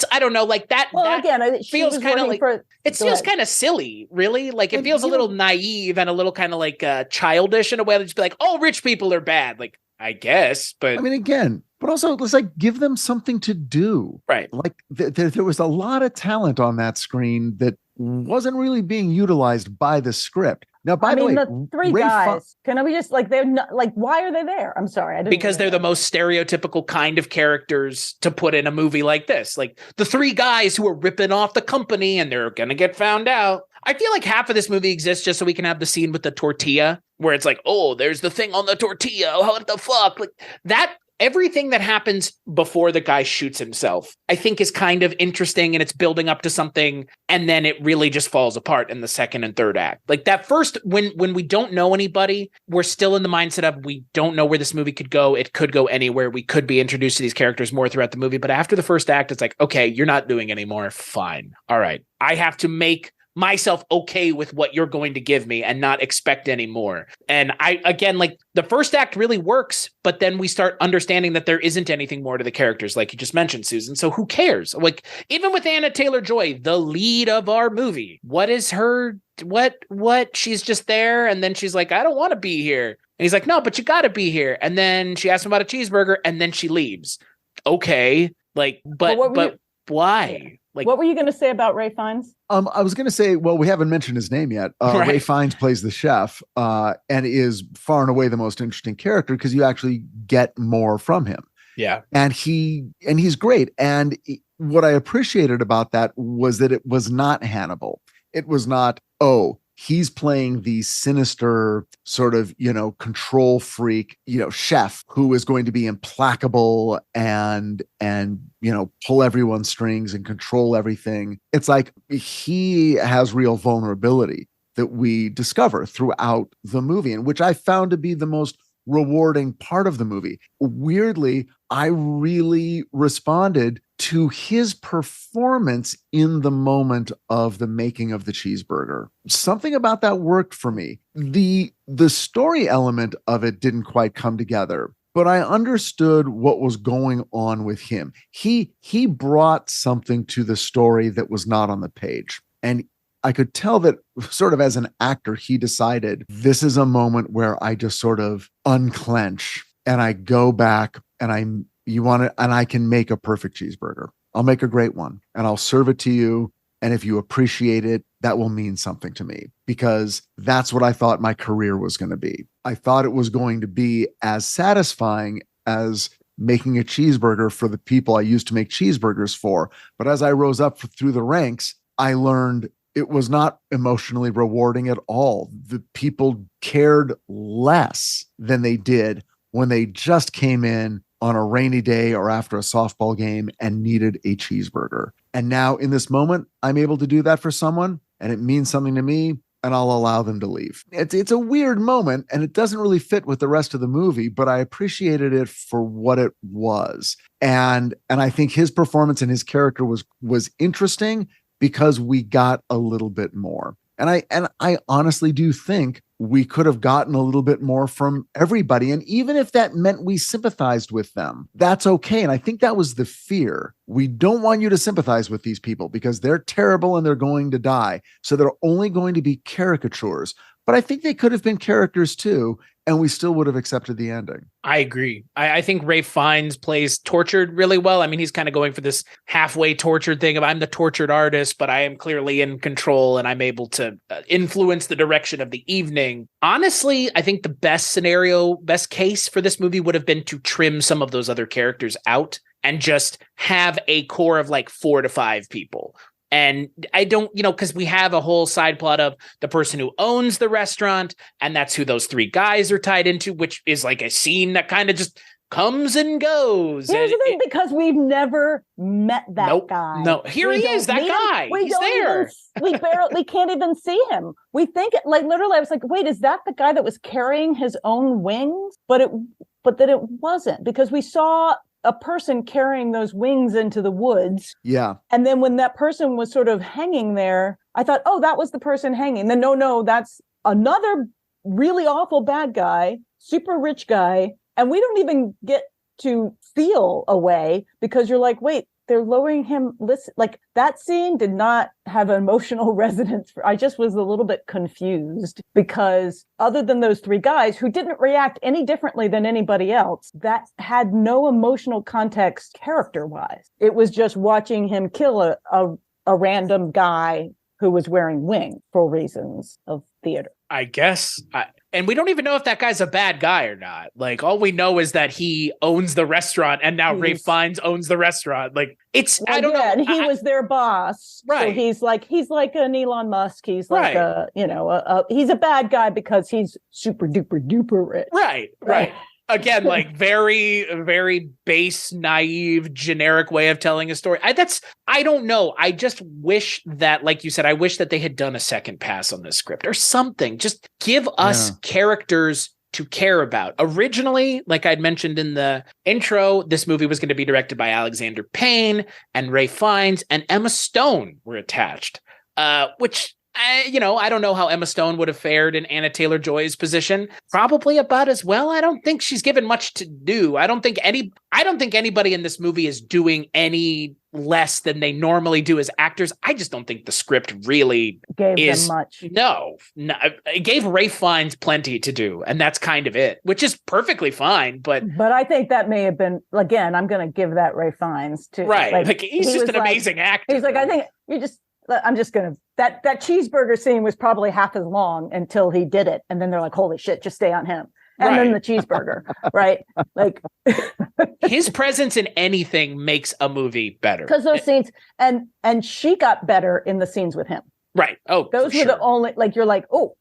I don't know, like that. Well, that again, it feels kind of like it feels kind of silly, really. Like, it feels a little naive and a little kind of like childish in a way. That just be like, oh, rich people are bad. Like, I guess, but I mean, again, but also it's like, give them something to do. Right. Like there was a lot of talent on that screen that wasn't really being utilized by the script. Now, by the way, the three guys, can we just, like, they're not, like, why are they there? I'm sorry. I didn't because they're the most stereotypical kind of characters to put in a movie like this. Like, the three guys who are ripping off the company and they're going to get found out. I feel like half of this movie exists just so we can have the scene with the tortilla where it's like, oh, there's the thing on the tortilla. What the fuck? Like that. Everything that happens before the guy shoots himself, I think, is kind of interesting, and it's building up to something, and then it really just falls apart in the second and third act. Like that first, when we don't know anybody, we're still in the mindset of we don't know where this movie could go. It could go anywhere. We could be introduced to these characters more throughout the movie. But after the first act, it's like, okay, you're not doing anymore. Fine. All right. I have to make myself okay with what you're going to give me and not expect any more. And again, like, the first act really works, but then we start understanding that there isn't anything more to the characters, like you just mentioned, Susan. So who cares? Like, even with Anna Taylor-Joy, the lead of our movie, what is her, what she's just there, and then she's like, I don't want to be here. And he's like, no, but you got to be here. And then she asks him about a cheeseburger, and then she leaves. Okay. Like, but why? Like, what were you going to say about Ray Fiennes? I was going to say, well, we haven't mentioned his name yet. Right. Ray Fiennes plays the chef, and is far and away the most interesting character because you actually get more from him. Yeah. And he's great. And what I appreciated about that was that it was not Hannibal. It was not, oh, he's playing the sinister sort of, control freak, chef who is going to be implacable and pull everyone's strings and control everything. It's like he has real vulnerability that we discover throughout the movie, and which I found to be the most rewarding part of the movie. Weirdly, I really responded to his performance in the moment of the making of the cheeseburger. Something about that worked for me. The story element of it didn't quite come together, but I understood what was going on with him. He brought something to the story that was not on the page. And I could tell that sort of as an actor, he decided this is a moment where I just sort of unclench and I go back and I can make a perfect cheeseburger. I'll make a great one and I'll serve it to you. And if you appreciate it, that will mean something to me, because that's what I thought my career was going to be. I thought it was going to be as satisfying as making a cheeseburger for the people I used to make cheeseburgers for. But as I rose up through the ranks, I learned it was not emotionally rewarding at all. The people cared less than they did when they just came in on a rainy day or after a softball game and needed a cheeseburger. And now in this moment, I'm able to do that for someone and it means something to me, and I'll allow them to leave. It's a weird moment and it doesn't really fit with the rest of the movie, but I appreciated it for what it was. And I think his performance and his character was interesting because we got a little bit more. And I honestly do think we could have gotten a little bit more from everybody. And even if that meant we sympathized with them, that's okay. And I think that was the fear. We don't want you to sympathize with these people because they're terrible and they're going to die. So they're only going to be caricatures. But I think they could have been characters too, and we still would have accepted the ending. I agree. I think Ralph Fiennes plays tortured really well. I mean, he's kind of going for this halfway tortured thing of I'm the tortured artist, but I am clearly in control and I'm able to influence the direction of the evening. Honestly, I think the best case for this movie would have been to trim some of those other characters out and just have a core of like 4 to 5 people. And I don't, because we have a whole side plot of the person who owns the restaurant, and that's who those 3 guys are tied into, which is like a scene that kind of just comes and goes. Here's the thing, because we've never met that guy. No, here he is, that guy. He's there. We can't even see him. We think it, like, literally, I was like, wait, is that the guy that was carrying his own wings? But then it wasn't, because we saw a person carrying those wings into the woods. Yeah. And then when that person was sort of hanging there, I thought, oh, that was the person hanging. Then no, that's another really awful bad guy, super rich guy. And we don't even get to feel a way because you're like, wait, they're lowering him. Listen, like that scene did not have an emotional resonance. I just was a little bit confused because other than those 3 guys who didn't react any differently than anybody else, that had no emotional context character wise. It was just watching him kill a random guy who was wearing wings for reasons of theater. I guess. And we don't even know if that guy's a bad guy or not. Like, all we know is that he owns the restaurant, and now Ralph Fiennes owns the restaurant. Like, it's, I don't know. And he was their boss. Right. So he's like an Elon Musk. He's like he's a bad guy because he's super duper duper rich. Right. Again, like very, very base, naive, generic way of telling a story. I don't know. I just wish that, like you said, I wish that they had done a second pass on this script or something. Just give us characters to care about. Originally, like I'd mentioned in the intro, this movie was going to be directed by Alexander Payne, and Ralph Fiennes and Emma Stone were attached, which I don't know how Emma Stone would have fared in Anna Taylor-Joy's position. Probably about as well. I don't think she's given much to do. I don't think anybody in this movie is doing any less than they normally do as actors. I just don't think the script really gave them much. No, it gave Ralph Fiennes plenty to do, and that's kind of it, which is perfectly fine. But I think that may have been, again, I'm going to give that Ralph Fiennes too. Right, like he's just an amazing actor. He's like, I think I'm just going to, that cheeseburger scene was probably half as long until he did it. And then they're like, holy shit, just stay on him. And then the cheeseburger, right? Like his presence in anything makes a movie better. Because those scenes, and she got better in the scenes with him. Right. Oh, those were the only, like, you're like, oh,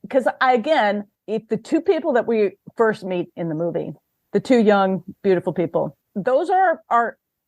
because again, if the 2 people that we first meet in the movie, the 2 young, beautiful people, those are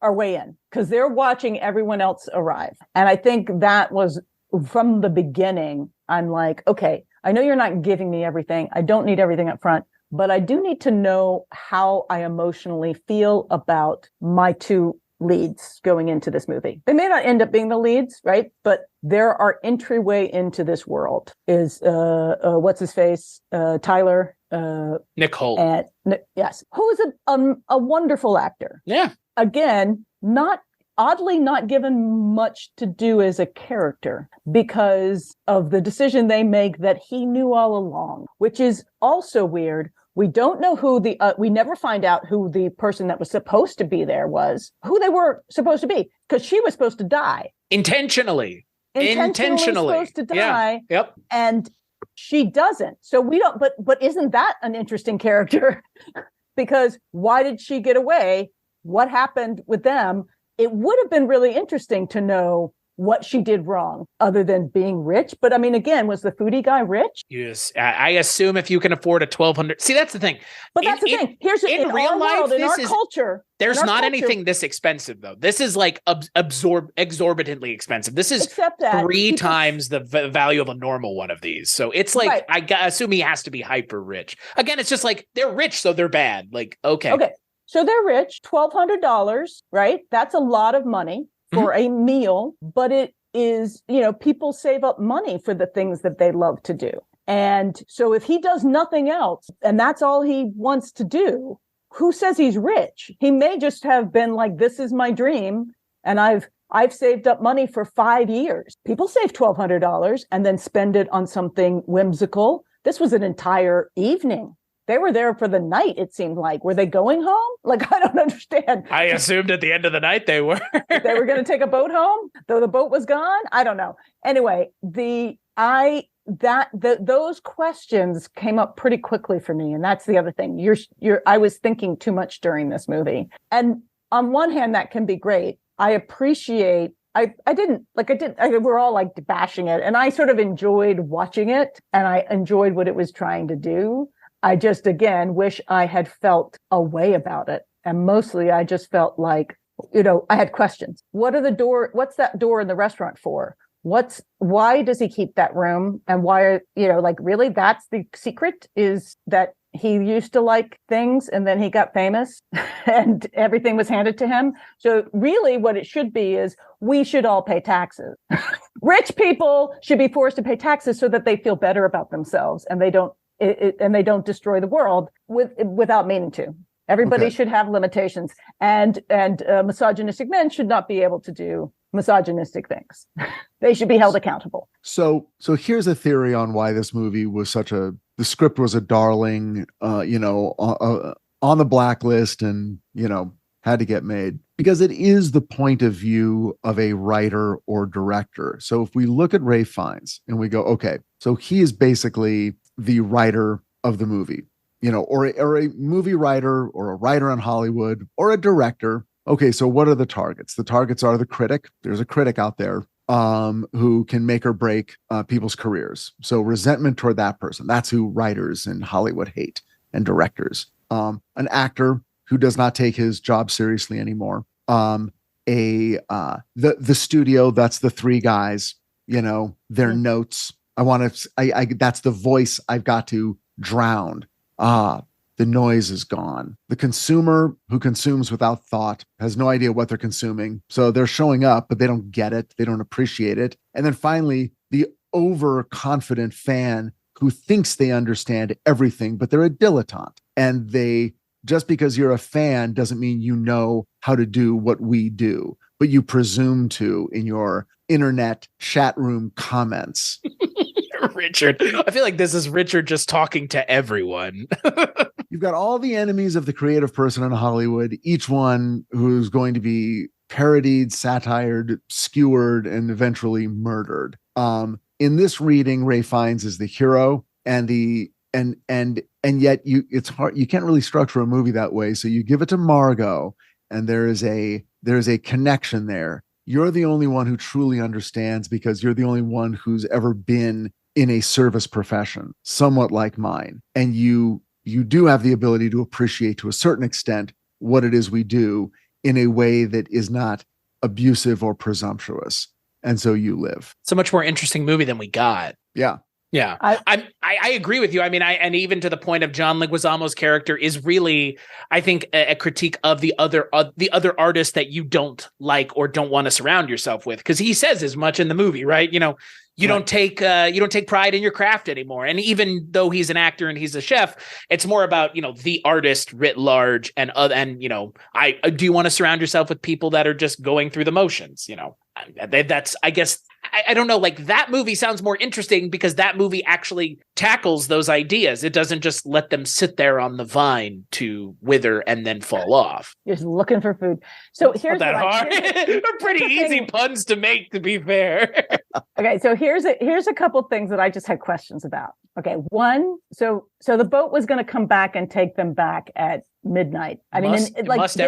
way in because they're watching everyone else arrive. And I think that was from the beginning. I'm like, okay, I know you're not giving me everything. I don't need everything up front, but I do need to know how I emotionally feel about my 2 leads going into this movie. They may not end up being the leads, right? But they're our entryway into this world is, what's his face? Tyler. Nick Holt. Yes. Who is a wonderful actor. Yeah. Again, not given much to do as a character because of the decision they make that he knew all along, which is also weird. We don't know who we never find out who the person that was supposed to be there was, who they were supposed to be, because she was supposed to die. Intentionally Supposed to die. Yeah. Yep. And she doesn't. So we don't, but isn't that an interesting character? Because why did she get away? What happened with them? It would have been really interesting to know what she did wrong other than being rich. But I mean, again, was the foodie guy rich? Yes, I assume if you can afford a 1,200. See, that's the thing. But that's the thing. Here's in real our life, world, in our culture. There's not anything this expensive though. This is like exorbitantly expensive. This is three times the value of a normal one of these. So it's like I assume he has to be hyper rich. Again, it's just like they're rich, so they're bad. Like okay. So they're rich, $1,200, right? That's a lot of money for a meal, but it is, people save up money for the things that they love to do. And so if he does nothing else and that's all he wants to do, who says he's rich? He may just have been like, this is my dream. And I've saved up money for 5 years. People save $1,200 and then spend it on something whimsical. This was an entire evening. They were there for the night, it seemed like. Were they going home? Like, I don't understand. I assumed at the end of the night they were. They were going to take a boat home, though the boat was gone? I don't know. Anyway, those questions came up pretty quickly for me. And that's the other thing. I was thinking too much during this movie. And on one hand, that can be great. I appreciate we're all like bashing it. And I sort of enjoyed watching it and I enjoyed what it was trying to do. I just, again, wish I had felt a way about it. And mostly I just felt like, I had questions. What's that door in the restaurant for? Why does he keep that room? And why really that's the secret, is that he used to like things and then he got famous and everything was handed to him. So really what it should be is we should all pay taxes. Rich people should be forced to pay taxes so that they feel better about themselves and they don't destroy the world without meaning to. Everybody should have limitations, and misogynistic men should not be able to do misogynistic things. They should be held accountable. So here's a theory on why this movie was the script was a darling, on the blacklist and, had to get made, because it is the point of view of a writer or director. So if we look at Ralph Fiennes and we go, okay, so he is basically the writer of the movie, or a movie writer or a writer in Hollywood or a director. Okay, so what are the targets? The targets are the critic. There's a critic out there who can make or break people's careers. So resentment toward that person. That's who writers in Hollywood hate, and directors. An actor who does not take his job seriously anymore. The studio, that's the three guys, their notes. That's the voice I've got to drown. The noise is gone. The consumer who consumes without thought has no idea what they're consuming. So they're showing up, but they don't get it. They don't appreciate it. And then finally, the overconfident fan who thinks they understand everything, but they're a dilettante. And just because you're a fan doesn't mean you know how to do what we do, but you presume to in your internet chat room comments. Richard. I feel like this is Richard just talking to everyone. You've got all the enemies of the creative person in Hollywood, each one who's going to be parodied, satired, skewered, and eventually murdered. In this reading, Ralph Fiennes is the hero, and yet it's hard. You can't really structure a movie that way. So you give it to Margot, and there is a connection there. You're the only one who truly understands because you're the only one who's ever been in a service profession, somewhat like mine. And you do have the ability to appreciate to a certain extent what it is we do in a way that is not abusive or presumptuous. And so you live. It's a much more interesting movie than we got. Yeah. Yeah, I agree with you. I mean, and even to the point of John Leguizamo's character is really, I think, a critique of the other artists that you don't like or don't want to surround yourself with, because he says as much in the movie, right? You don't take pride in your craft anymore. And even though he's an actor and he's a chef, it's more about the artist writ large and I do you want to surround yourself with people that are just going through the motions? That's, I guess. I don't know, like that movie sounds more interesting because that movie actually tackles those ideas. It doesn't just let them sit there on the vine to wither and then fall off. You're just looking for food. So here's not that hard. They're pretty easy puns to make, to be fair. Okay, so here's a couple things that I just had questions about. Okay, one, so the boat was going to come back and take them back at midnight. I mean, this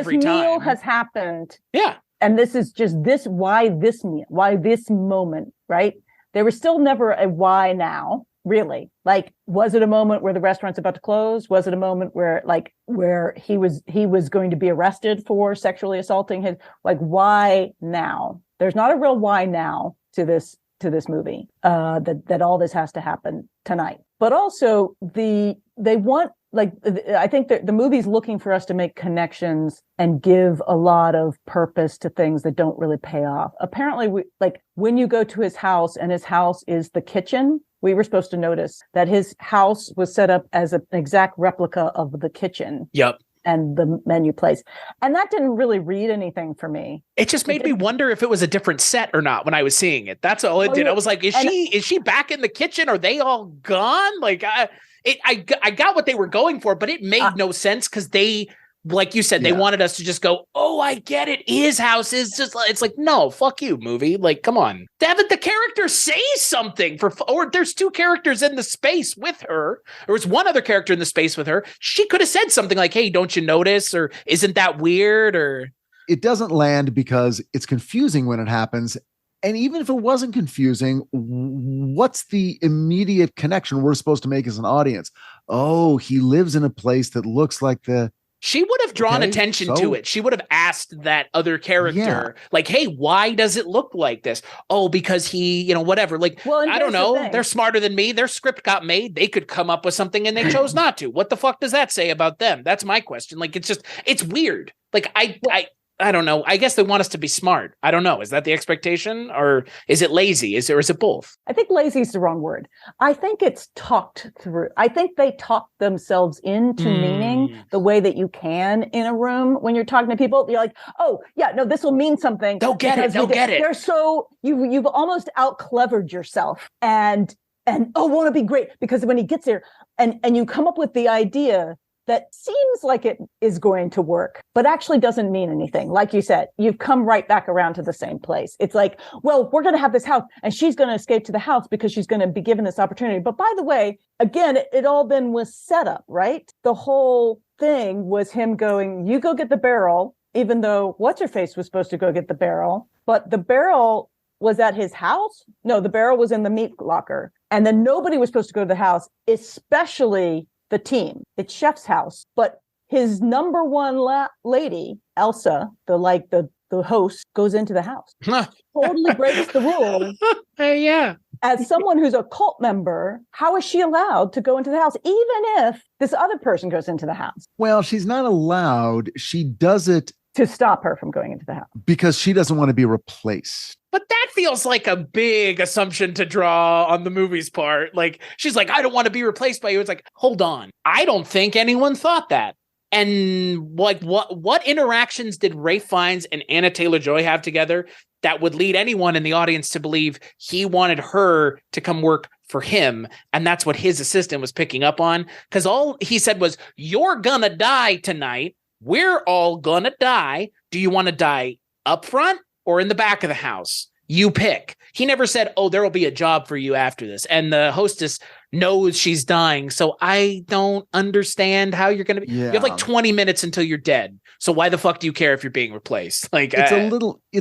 meal has happened. Yeah. and this is just this, why this meal, why this moment, right? There was still never a why now, really. Like, was it a moment where the restaurant's about to close? Was it a moment where he was going to be arrested for sexually assaulting his, like, why now? There's not a real why now to this movie, that all this has to happen tonight. But also they want, like, I think that the movie's looking for us to make connections and give a lot of purpose to things that don't really pay off. Apparently, when you go to his house and his house is the kitchen, we were supposed to notice that his house was set up as an exact replica of the kitchen. Yep. And the menu place. And that didn't really read anything for me. It just made me wonder if it was a different set or not when I was seeing it. That's all it did. I was like, is she back in the kitchen? Are they all gone? Like, I got what they were going for, but it made no sense because they, like you said, they wanted us to just go, oh, I get it. His house is just, it's like, no, fuck you, movie. Like, come on. David, the character say something or there's two characters in the space with her. Or it's one other character in the space with her. She could have said something like, hey, don't you notice? Or isn't that weird? Or it doesn't land because it's confusing when it happens. And even if it wasn't confusing, what's the immediate connection we're supposed to make as an audience? Oh, he lives in a place that looks like the... She would have drawn attention to it. She would have asked that other character, like, hey, why does it look like this? Oh, because he, whatever. Like, well, I don't know. They're smarter than me. Their script got made. They could come up with something and they chose not to. What the fuck does that say about them? That's my question. Like, it's weird. Like, I don't know. I guess they want us to be smart. I don't know. Is that the expectation or is it lazy? Is it both? I think lazy is the wrong word. I think it's talked through. I think they talk themselves into meaning the way that you can in a room when you're talking to people. You're like, oh yeah, no, this will mean something. They'll get it. They're so you've almost out clevered yourself and won't it be great? Because when he gets there and you come up with the idea that seems like it is going to work, but actually doesn't mean anything. Like you said, you've come right back around to the same place. It's like, well, we're going to have this house and she's going to escape to the house because she's going to be given this opportunity. But by the way, again, it all then was set up, right? The whole thing was him going, you go get the barrel, even though What's-Her-Face was supposed to go get the barrel, but the barrel was at his house. No, the barrel was in the meat locker. And then nobody was supposed to go to the house, especially the team. It's Chef's house, but his number one lady, Elsa, the host, goes into the house. Totally breaks the rules. Yeah. As someone who's a cult member, how is she allowed to go into the house, even if this other person goes into the house? Well, she's not allowed. She does it to stop her from going into the house because she doesn't want to be replaced. But that feels like a big assumption to draw on the movie's part. Like, she's like, I don't want to be replaced by you. It's like, hold on. I don't think anyone thought that. And like, what interactions did Ralph Fiennes and Anna Taylor-Joy have together that would lead anyone in the audience to believe he wanted her to come work for him? And that's what his assistant was picking up on. Because all he said was, you're gonna die tonight. We're all gonna die. Do you want to die up front or in the back of the house? You pick. He never said, oh, there will be a job for you after this. And the hostess knows she's dying. So I don't understand how you're going to be. Yeah. You have like 20 minutes until you're dead. So why the fuck do you care if you're being replaced? Like, it's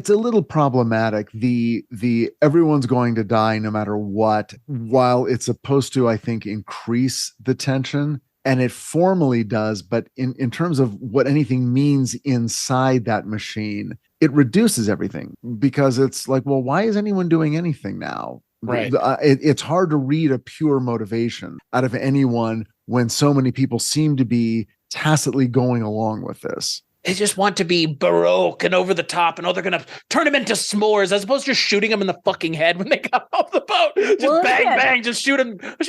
a little problematic. The everyone's going to die no matter what, while it's supposed to, I think, increase the tension. And it formally does, but in terms of what anything means inside that machine, it reduces everything because it's like, well, why is anyone doing anything now? Right. It's hard to read a pure motivation out of anyone when so many people seem to be tacitly going along with this. They just want to be baroque and over the top, and they're going to turn him into s'mores as opposed to just shooting him in the fucking head when they got off the boat. Just bang, just shoot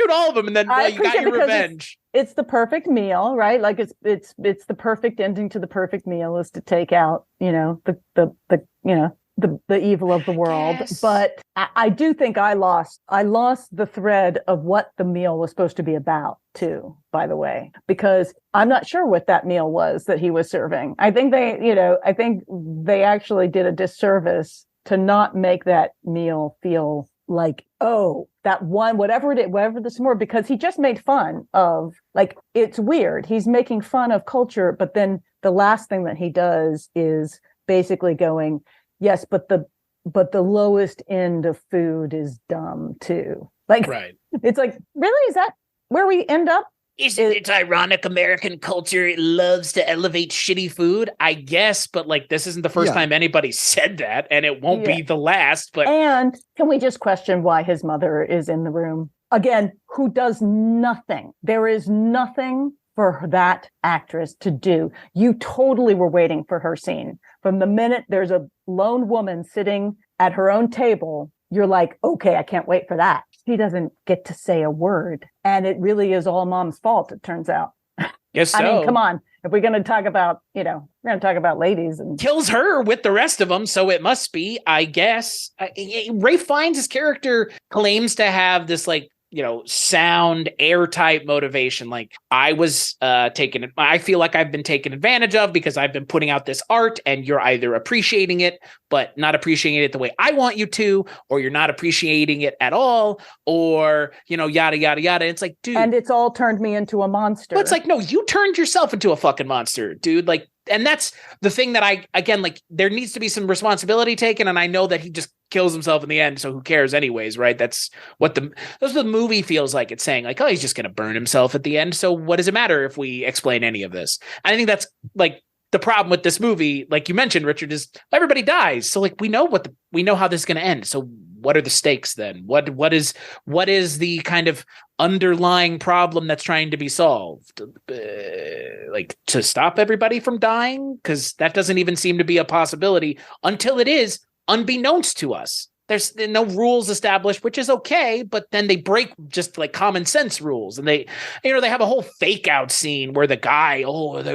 all of them, and then you got your revenge. It's the perfect meal, right? Like it's the perfect ending to the perfect meal is to take out, the evil of the world. Yes. But I do think I lost the thread of what the meal was supposed to be about too, by the way, because I'm not sure what that meal was that he was serving. I think they actually did a disservice to not make that meal feel like, oh, that one, whatever the s'more, because he just made fun of, like, it's weird. He's making fun of culture, but then the last thing that he does is basically going, yes, but the lowest end of food is dumb too. Like, Right. It's like, really, is that where we end up? It's ironic American culture loves to elevate shitty food, I guess, but like this isn't the first time anybody said that, and it won't be the last. But and can we just question why his mother is in the room? Again, who does nothing. There is nothing for that actress to do. You totally were waiting for her scene. From the minute there's a lone woman sitting at her own table, you're like, okay, I can't wait for that. She doesn't get to say a word. And it really is all mom's fault, it turns out. Yes, so. I mean, come on. If we're going to talk about, we're going to talk about ladies. And kills her with the rest of them, so it must be, I guess. Ray Fiennes' character claims to have this, like, sound, airtight motivation. Like, I feel like I've been taken advantage of because I've been putting out this art and you're either appreciating it, but not appreciating it the way I want you to, or you're not appreciating it at all, or, yada, yada, yada. It's like, dude. And it's all turned me into a monster. But it's like, no, you turned yourself into a fucking monster, dude. Like, and that's the thing that there needs to be some responsibility taken. And I know that he just kills himself in the end. So who cares anyways, right? That's what the movie feels like. It's saying like, oh, he's just going to burn himself at the end. So what does it matter if we explain any of this? I think that's like the problem with this movie. Like you mentioned, Richard, is everybody dies. So like, we know how this is going to end. So what are the stakes then? What is the kind of underlying problem that's trying to be solved? Like to stop everybody from dying? Because that doesn't even seem to be a possibility until it is, unbeknownst to us. There's no rules established, which is okay, but then they break just like common sense rules. And they have a whole fake out scene where the guy,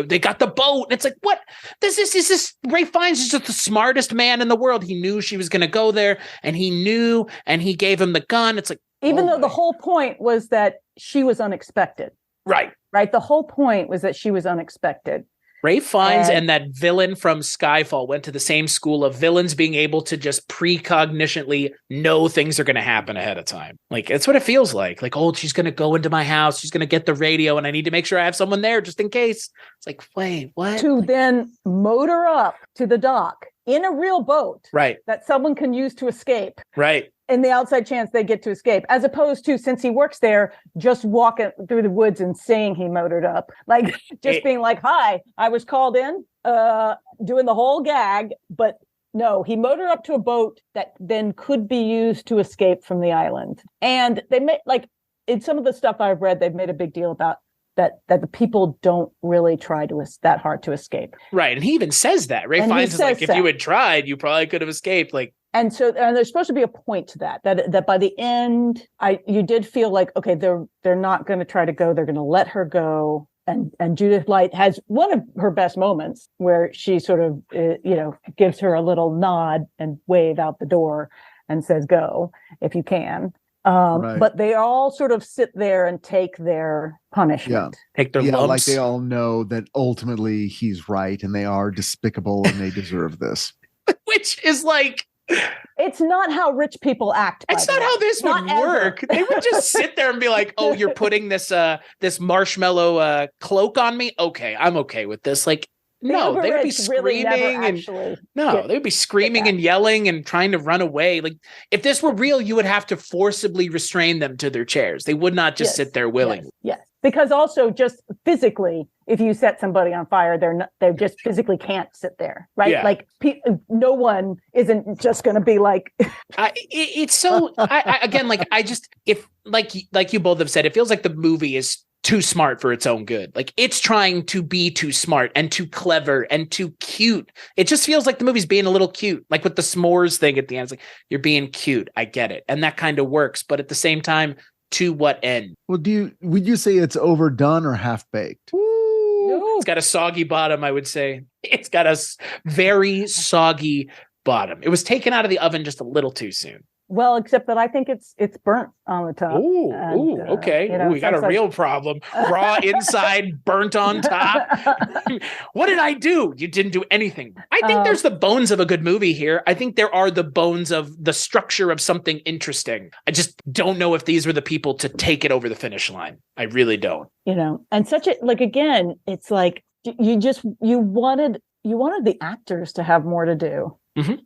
they got the boat. And it's like, what? Is this Ray Fiennes is just the smartest man in the world. He knew she was going to go there, and he knew, and he gave him the gun. It's like, even though the whole point was that she was unexpected. Right. Right. The whole point was that she was unexpected. Ray Fiennes and that villain from Skyfall went to the same school of villains being able to just precognitionally know things are going to happen ahead of time. Like, that's what it feels like. Like, oh, she's going to go into my house. She's going to get the radio, and I need to make sure I have someone there just in case. It's like, wait, what? To then motor up to the dock in a real boat. Right. That someone can use to escape. Right. In the outside chance they get to escape, as opposed to, since he works there, just walking through the woods and saying he motored up, like just being like, hi, I was called in, doing the whole gag. But no, he motored up to a boat that then could be used to escape from the island. And they made, like, in some of the stuff I've read, they've made a big deal about that the people don't really try that hard to escape. Right. And he even says that. Ray Fiennes is like, if you had tried, you probably could have escaped. Like, and there's supposed to be a point to that by the end, you did feel like, okay, they're not going to try to go. They're going to let her go. And Judith Light has one of her best moments where she sort of, gives her a little nod and wave out the door and says, go if you can. Right. But they all sort of sit there and take their punishment. Take their lumps. Like they all know that ultimately he's right and they are despicable and they deserve this. Which is like, it's not how rich people act. It's not how this would work. They would just sit there and be like, oh, you're putting this marshmallow cloak on me. Okay, I'm okay with this. Like, no, they would be screaming they'd be screaming and yelling and trying to run away. Like, if this were real, you would have to forcibly restrain them to their chairs. They would not just sit there willingly. Yes. Because also just physically, if you set somebody on fire, they just physically can't sit there, right? Yeah. Like no one isn't just going to be like. It's so. If like you both have said, it feels like the movie is too smart for its own good. Like, it's trying to be too smart and too clever and too cute. It just feels like the movie's being a little cute, like with the s'mores thing at the end. It's like, you're being cute. I get it, and that kind of works, but at the same time, to what end? Well, would you say it's overdone or half baked? No. It's got a soggy bottom, I would say. It's got a very soggy bottom. It was taken out of the oven just a little too soon. Well, except that I think it's burnt on the top. Okay. We got a real problem. Raw inside, burnt on top. What did I do? You didn't do anything. I think there's the bones of a good movie here. I think there are the bones of the structure of something interesting. I just don't know if these were the people to take it over the finish line. I really don't. And again, it's like you wanted you wanted the actors to have more to do. Mhm.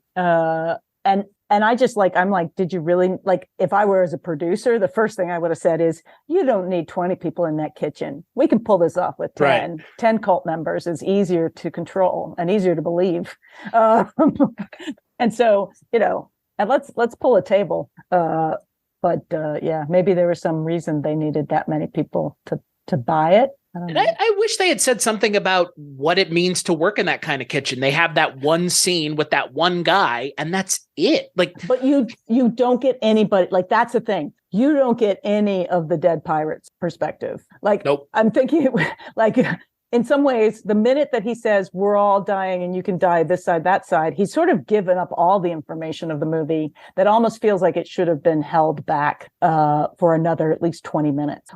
And I just I'm like, did you really, like, if I were as a producer, the first thing I would have said is, you don't need 20 people in that kitchen. We can pull this off with 10. Right. 10 cult members is easier to control and easier to believe. And so, and let's pull a table. But yeah, maybe there was some reason they needed that many people to buy it. And I wish they had said something about what it means to work in that kind of kitchen. They have that one scene with that one guy, and that's it. Like, but you don't get anybody. Like, that's the thing. You don't get any of the dead pirates' perspective. Like, nope. I'm thinking, like, in some ways, the minute that he says we're all dying and you can die this side, that side, he's sort of given up all the information of the movie that almost feels like it should have been held back for another at least 20 minutes.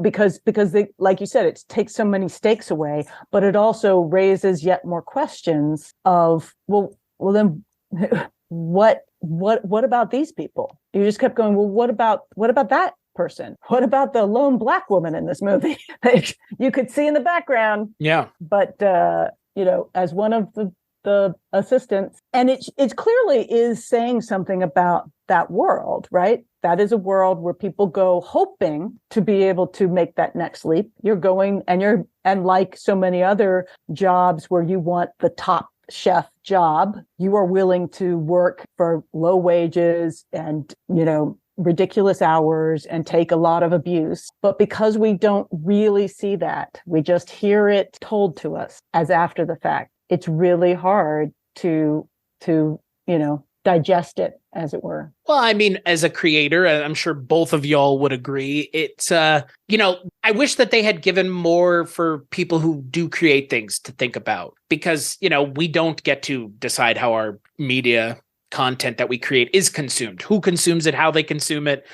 Because they, like you said, it takes so many stakes away, but it also raises yet more questions of, well then what about these people? You just kept going, well, what about that person? What about the lone Black woman in this movie? You could see in the background. Yeah. But as one of the assistants, and it clearly is saying something about that world, right? That is a world where people go hoping to be able to make that next leap. You're going and like so many other jobs where you want the top chef job, you are willing to work for low wages and, ridiculous hours and take a lot of abuse. But because we don't really see that, we just hear it told to us as after the fact, it's really hard to digest it, as it were. Well, I mean, as a creator, I'm sure both of y'all would agree. It's, I wish that they had given more for people who do create things to think about, because, we don't get to decide how our media content that we create is consumed, who consumes it, how they consume it.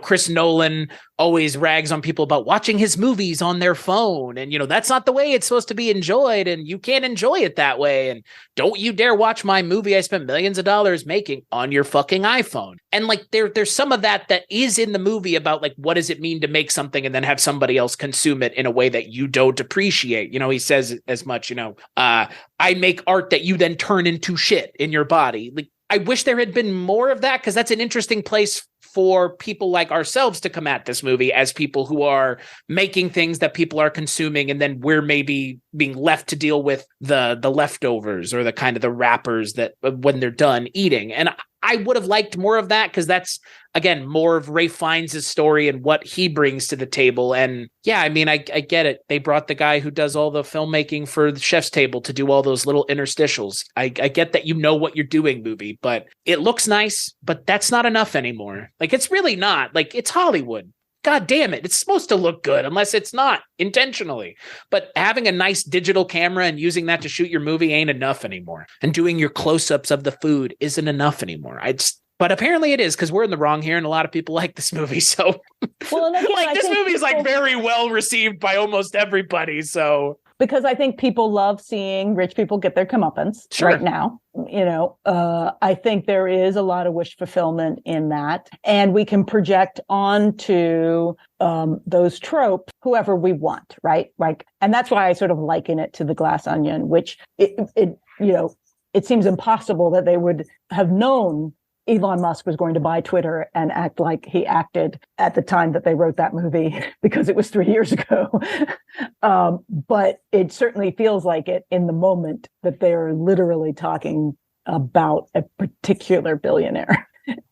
Chris Nolan always rags on people about watching his movies on their phone. And, that's not the way it's supposed to be enjoyed. And you can't enjoy it that way. And don't you dare watch my movie I spent millions of dollars making on your fucking iPhone. And like, there's some of that is in the movie about like, what does it mean to make something and then have somebody else consume it in a way that you don't appreciate? He says as much, I make art that you then turn into shit in your body. Like, I wish there had been more of that, because that's an interesting place for people like ourselves to come at this movie as people who are making things that people are consuming, and then we're maybe being left to deal with the leftovers or the kind of the wrappers that when they're done eating. And I would have liked more of that, because that's, again, more of Ralph Fiennes' story and what he brings to the table. And yeah, I mean, I get it. They brought the guy who does all the filmmaking for the Chef's Table to do all those little interstitials. I get that what you're doing, movie, but it looks nice, but that's not enough anymore. Like, it's really not. Like, it's Hollywood. God damn it. It's supposed to look good unless it's not intentionally. But having a nice digital camera and using that to shoot your movie ain't enough anymore. And doing your close-ups of the food isn't enough anymore. But apparently it is, because we're in the wrong here and a lot of people like this movie. So well, and again, like, this movie is like very well received by almost everybody. So because I think people love seeing rich people get their comeuppance right now. I think there is a lot of wish fulfillment in that. And we can project onto those tropes whoever we want, right? Like, and that's why I sort of liken it to The Glass Onion, which it seems impossible that they would have known Elon Musk was going to buy Twitter and act like he acted at the time that they wrote that movie, because it was 3 years ago. But it certainly feels like it in the moment that they're literally talking about a particular billionaire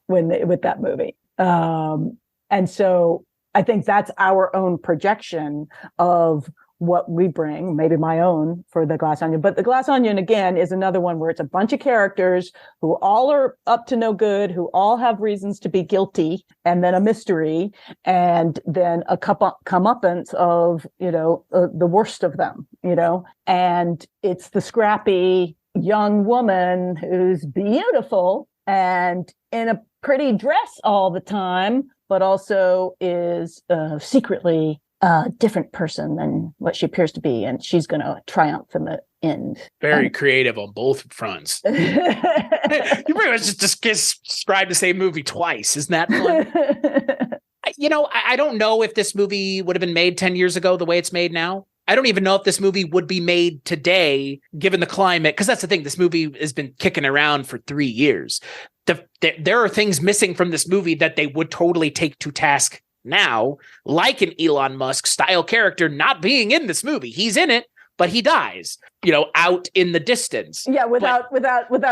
with that movie. And so I think that's our own projection of what we bring, maybe my own for The Glass Onion. But The Glass Onion, again, is another one where it's a bunch of characters who all are up to no good, who all have reasons to be guilty, and then a mystery, and then a comeuppance of, the worst of them, and it's the scrappy young woman who's beautiful and in a pretty dress all the time, but also is secretly a different person than what she appears to be, and she's going to triumph in the end. Very creative on both fronts. You pretty much just described the same movie twice. Isn't that fun? I don't know if this movie would have been made 10 years ago the way it's made now. I don't even know if this movie would be made today, given the climate, because that's the thing. This movie has been kicking around for 3 years. There are things missing from this movie that they would totally take to task now, like an Elon Musk style character not being in this movie. He's in it, but he dies, out in the distance. Yeah, without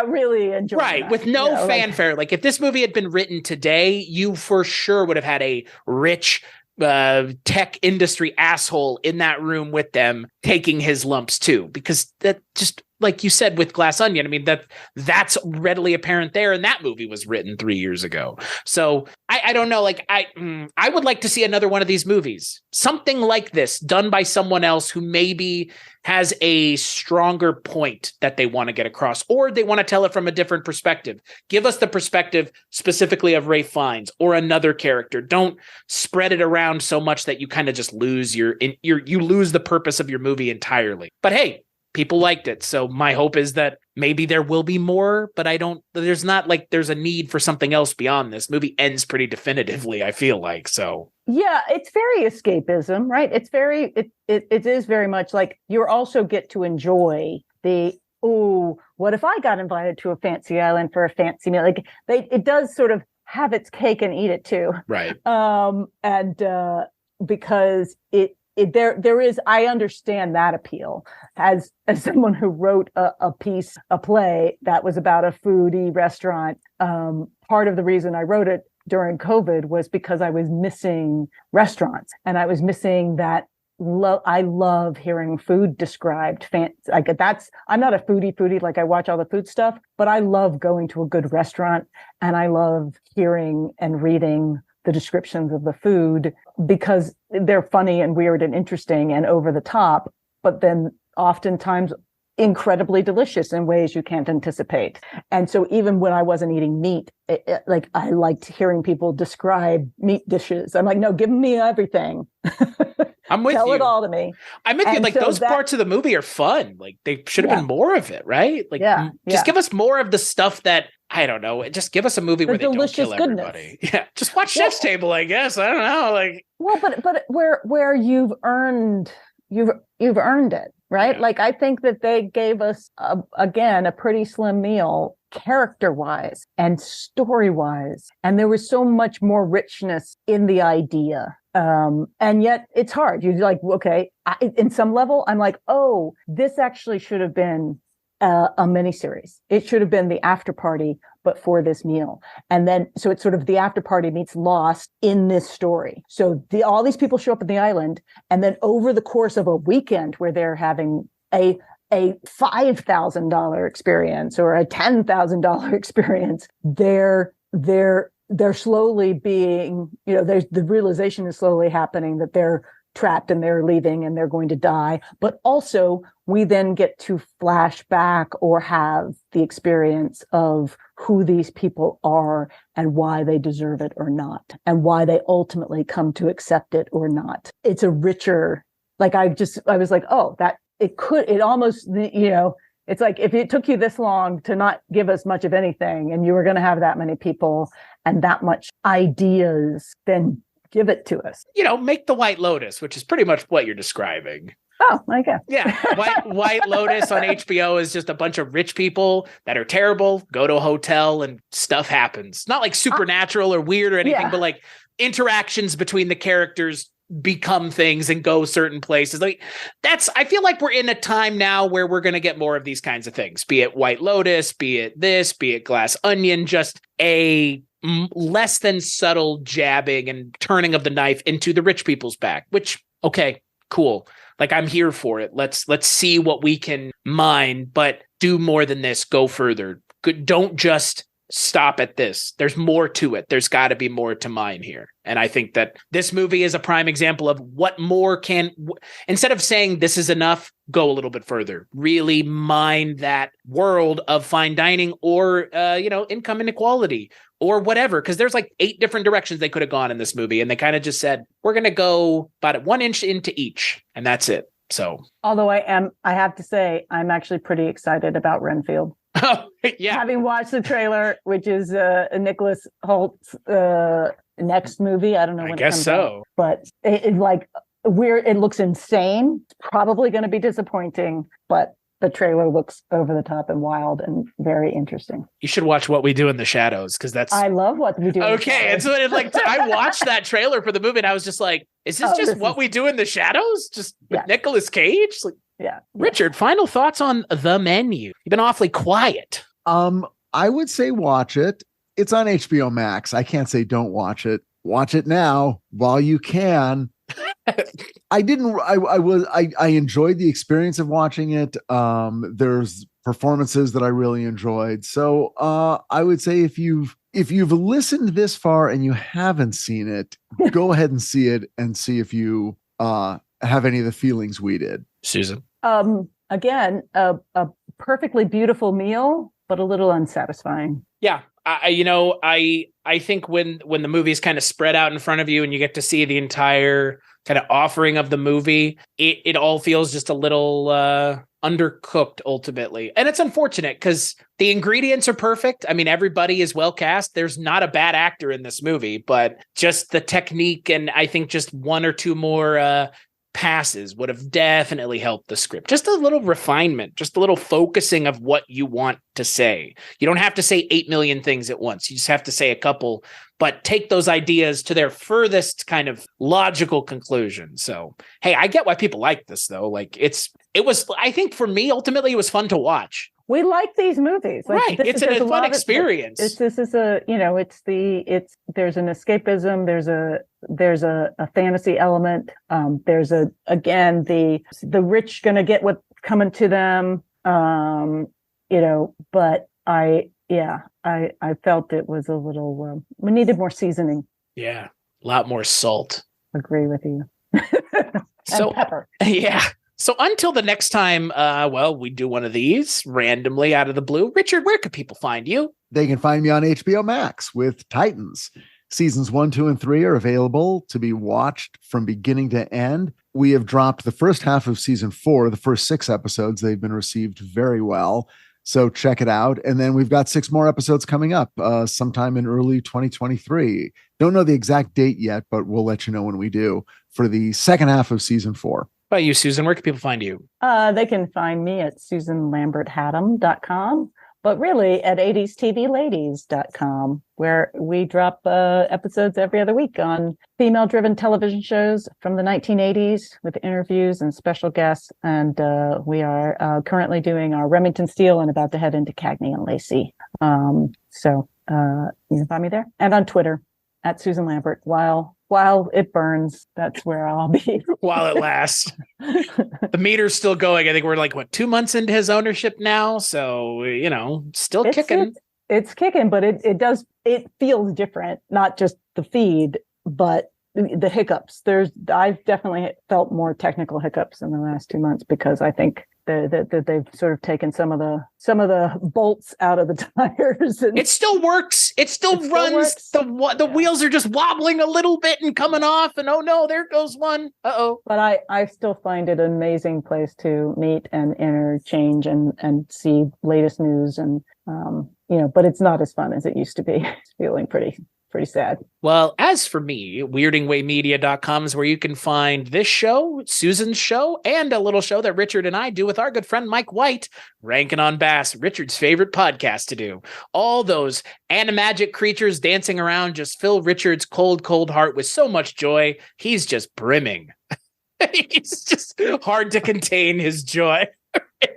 really enjoying right, that. with no fanfare. Like if this movie had been written today, you for sure would have had a rich tech industry asshole in that room with them taking his lumps too, because that just, like you said with Glass Onion, I mean, that's readily apparent there, and that movie was written 3 years ago. So I don't know, like I would like to see another one of these movies, something like this, done by someone else who maybe has a stronger point that they want to get across, or they want to tell it from a different perspective. Give us the perspective specifically of Ralph Fiennes or another character. Don't spread it around so much that you kind of just lose you lose the purpose of your movie entirely. But hey, people liked it. So my hope is that maybe there will be more, but there's a need for something else beyond this. Movie ends pretty definitively, I feel like. So yeah, it's very escapism, right? It is very much like you also get to enjoy what if I got invited to a fancy island for a fancy meal? Like it does sort of have its cake and eat it too. Right. Because there is, I understand that appeal as someone who wrote a play that was about a foodie restaurant. Part of the reason I wrote it during COVID was because I was missing restaurants, and I was missing that. I love hearing food described. I'm not a foodie, like I watch all the food stuff, but I love going to a good restaurant, and I love hearing and reading the descriptions of the food because they're funny and weird and interesting and over the top, but then oftentimes incredibly delicious in ways you can't anticipate. And so even when I wasn't eating meat, I liked hearing people describe meat dishes. I'm like, no, give me everything. I'm with you. Tell it all to me. I'm with you. Like, so those parts of the movie are fun. Like, they should have been more of it, right? Like, just give us more of the stuff that, I don't know. Just give us a movie where they don't kill everybody. Yeah, just watch Chef's Table, I guess. I don't know. Like, well, but where you've earned it, right? Yeah. Like, I think that they gave us again a pretty slim meal, character-wise and story-wise, and there was so much more richness in the idea. And yet it's hard. You're like, okay, in some level, I'm like, oh, this actually should have been a miniseries. It should have been the after party, but for this meal. And then, so it's sort of the after party meets Lost in this story. So all these people show up at the island, and then over the course of a weekend where they're having a $5,000 experience or a $10,000 experience, they're slowly being, there's the realization is slowly happening that they're trapped and they're leaving and they're going to die. But also we then get to flash back or have the experience of who these people are and why they deserve it or not, and why they ultimately come to accept it or not. It's a richer, like I was like, oh, that it almost, it's like if it took you this long to not give us much of anything and you were going to have that many people and that much ideas, then give it to us. Make the White Lotus, which is pretty much what you're describing. Oh, okay. Yeah. White Lotus on HBO is just a bunch of rich people that are terrible, go to a hotel and stuff happens. Not like supernatural or weird or anything, but like interactions between the characters become things and go certain places. Like I feel like we're in a time now where we're going to get more of these kinds of things, be it White Lotus, be it this, be it Glass Onion, just a less than subtle jabbing and turning of the knife into the rich people's back, which, okay, cool. Like, I'm here for it. Let's see what we can mine, but do more than this. Go further. Don't just stop at this. There's more to it. There's got to be more to mine here. And I think that this movie is a prime example of what more instead of saying this is enough, go a little bit further. Really mine that world of fine dining or, income inequality or whatever. Because there's like 8 different directions they could have gone in this movie. And they kind of just said, we're going to go about 1 inch into each. And that's it. So, although I have to say, I'm actually pretty excited about Renfield. Oh, yeah. Having watched the trailer, which is Nicholas Holt's next movie. I don't know when I guess it comes so. out, but it like it looks insane. It's probably going to be disappointing, but the trailer looks over the top and wild and very interesting. You should watch What We Do in the Shadows, because I love What We Do. Okay, and so I watched that trailer for the movie, and I was just like, "Is this What We Do in the Shadows?" Just with Nicolas Cage? Like, yeah. Richard, final thoughts on The Menu? You've been awfully quiet. I would say watch it. It's on HBO Max. I can't say don't watch it. Watch it now while you can. I enjoyed the experience of watching it. There's performances that I really enjoyed. So I would say if you've listened this far and you haven't seen it, go ahead and see it and see if you have any of the feelings we did. Susan. Again, a perfectly beautiful meal, but a little unsatisfying. Yeah. I think when the movie is kind of spread out in front of you and you get to see the entire kind of offering of the movie, it all feels just a little undercooked ultimately. And it's unfortunate because the ingredients are perfect. I mean, everybody is well cast. There's not a bad actor in this movie, but just the technique and I think just one or two more passes would have definitely helped the script. Just a little refinement, just a little focusing of what you want to say. You don't have to say 8 million things at once. You just have to say a couple, but take those ideas to their furthest kind of logical conclusion. So, hey, I get why people like this though. Like I think for me, ultimately it was fun to watch. We like these movies, right? It's a fun experience. There's an escapism. There's a fantasy element. There's the rich going to get what's coming to them. But I felt it was a little. We needed more seasoning. Yeah, a lot more salt. Agree with you. So pepper. Yeah. So until the next time, we do one of these randomly out of the blue. Richard, where can people find you? They can find me on HBO Max with Titans. Seasons 1, 2, and 3 are available to be watched from beginning to end. We have dropped the first half of season 4, the first 6 episodes. They've been received very well. So check it out. And then we've got 6 more episodes coming up sometime in early 2023. Don't know the exact date yet, but we'll let you know when we do for the second half of season 4. How about you, Susan? Where can people find you? They can find me at SusanLambertHatem.com, but really at 80stvladies.com, where we drop episodes every other week on female-driven television shows from the 1980s with interviews and special guests. And we are currently doing our Remington Steele and about to head into Cagney and Lacey. So you can find me there and on Twitter at Susan Lambert. While it burns, that's where I'll be. While it lasts. The meter's still going. I think we're 2 months into his ownership now. So, still kicking. It's kicking, but it feels different. Not just the feed, but the hiccups. I've definitely felt more technical hiccups in the last 2 months because I think that they've sort of taken some of the bolts out of the tires. And it still works. It still runs. The wheels are just wobbling a little bit and coming off. And oh no, there goes one. Uh-oh. But I still find it an amazing place to meet and interchange and see latest news and but it's not as fun as it used to be. It's feeling pretty sad. Well, as for me, weirdingwaymedia.com is where you can find this show, Susan's show, and a little show that Richard and I do with our good friend Mike White, Rankin' on Bass, Richard's favorite podcast to do. All those animagic creatures dancing around just fill Richard's cold, cold heart with so much joy. He's just brimming. It's just hard to contain his joy.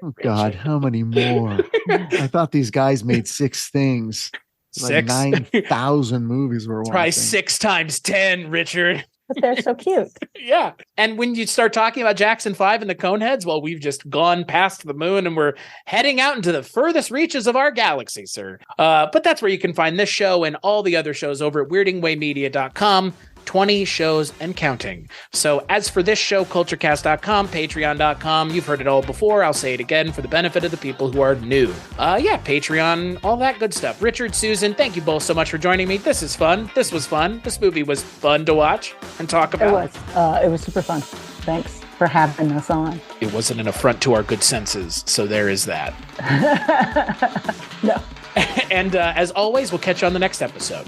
Oh God, how many more? I thought these guys made 6 things. 6? 9,000 movies we're watching. Probably 6 times 10, Richard. But they're so cute. Yeah. And when you start talking about Jackson 5 and the Coneheads, well, we've just gone past the moon and we're heading out into the furthest reaches of our galaxy, sir. But that's where you can find this show and all the other shows over at weirdingwaymedia.com. 20 shows and counting. So as for this show, Kulturecast.com, Patreon.com, you've heard it all before. I'll say it again for the benefit of the people who are new. Patreon, all that good stuff. Richard, Susan, thank you both so much for joining me. This is fun. This was fun. This movie was fun to watch and talk about. It was super fun. Thanks for having us on. It wasn't an affront to our good senses, so there is that. No. And as always, we'll catch you on the next episode.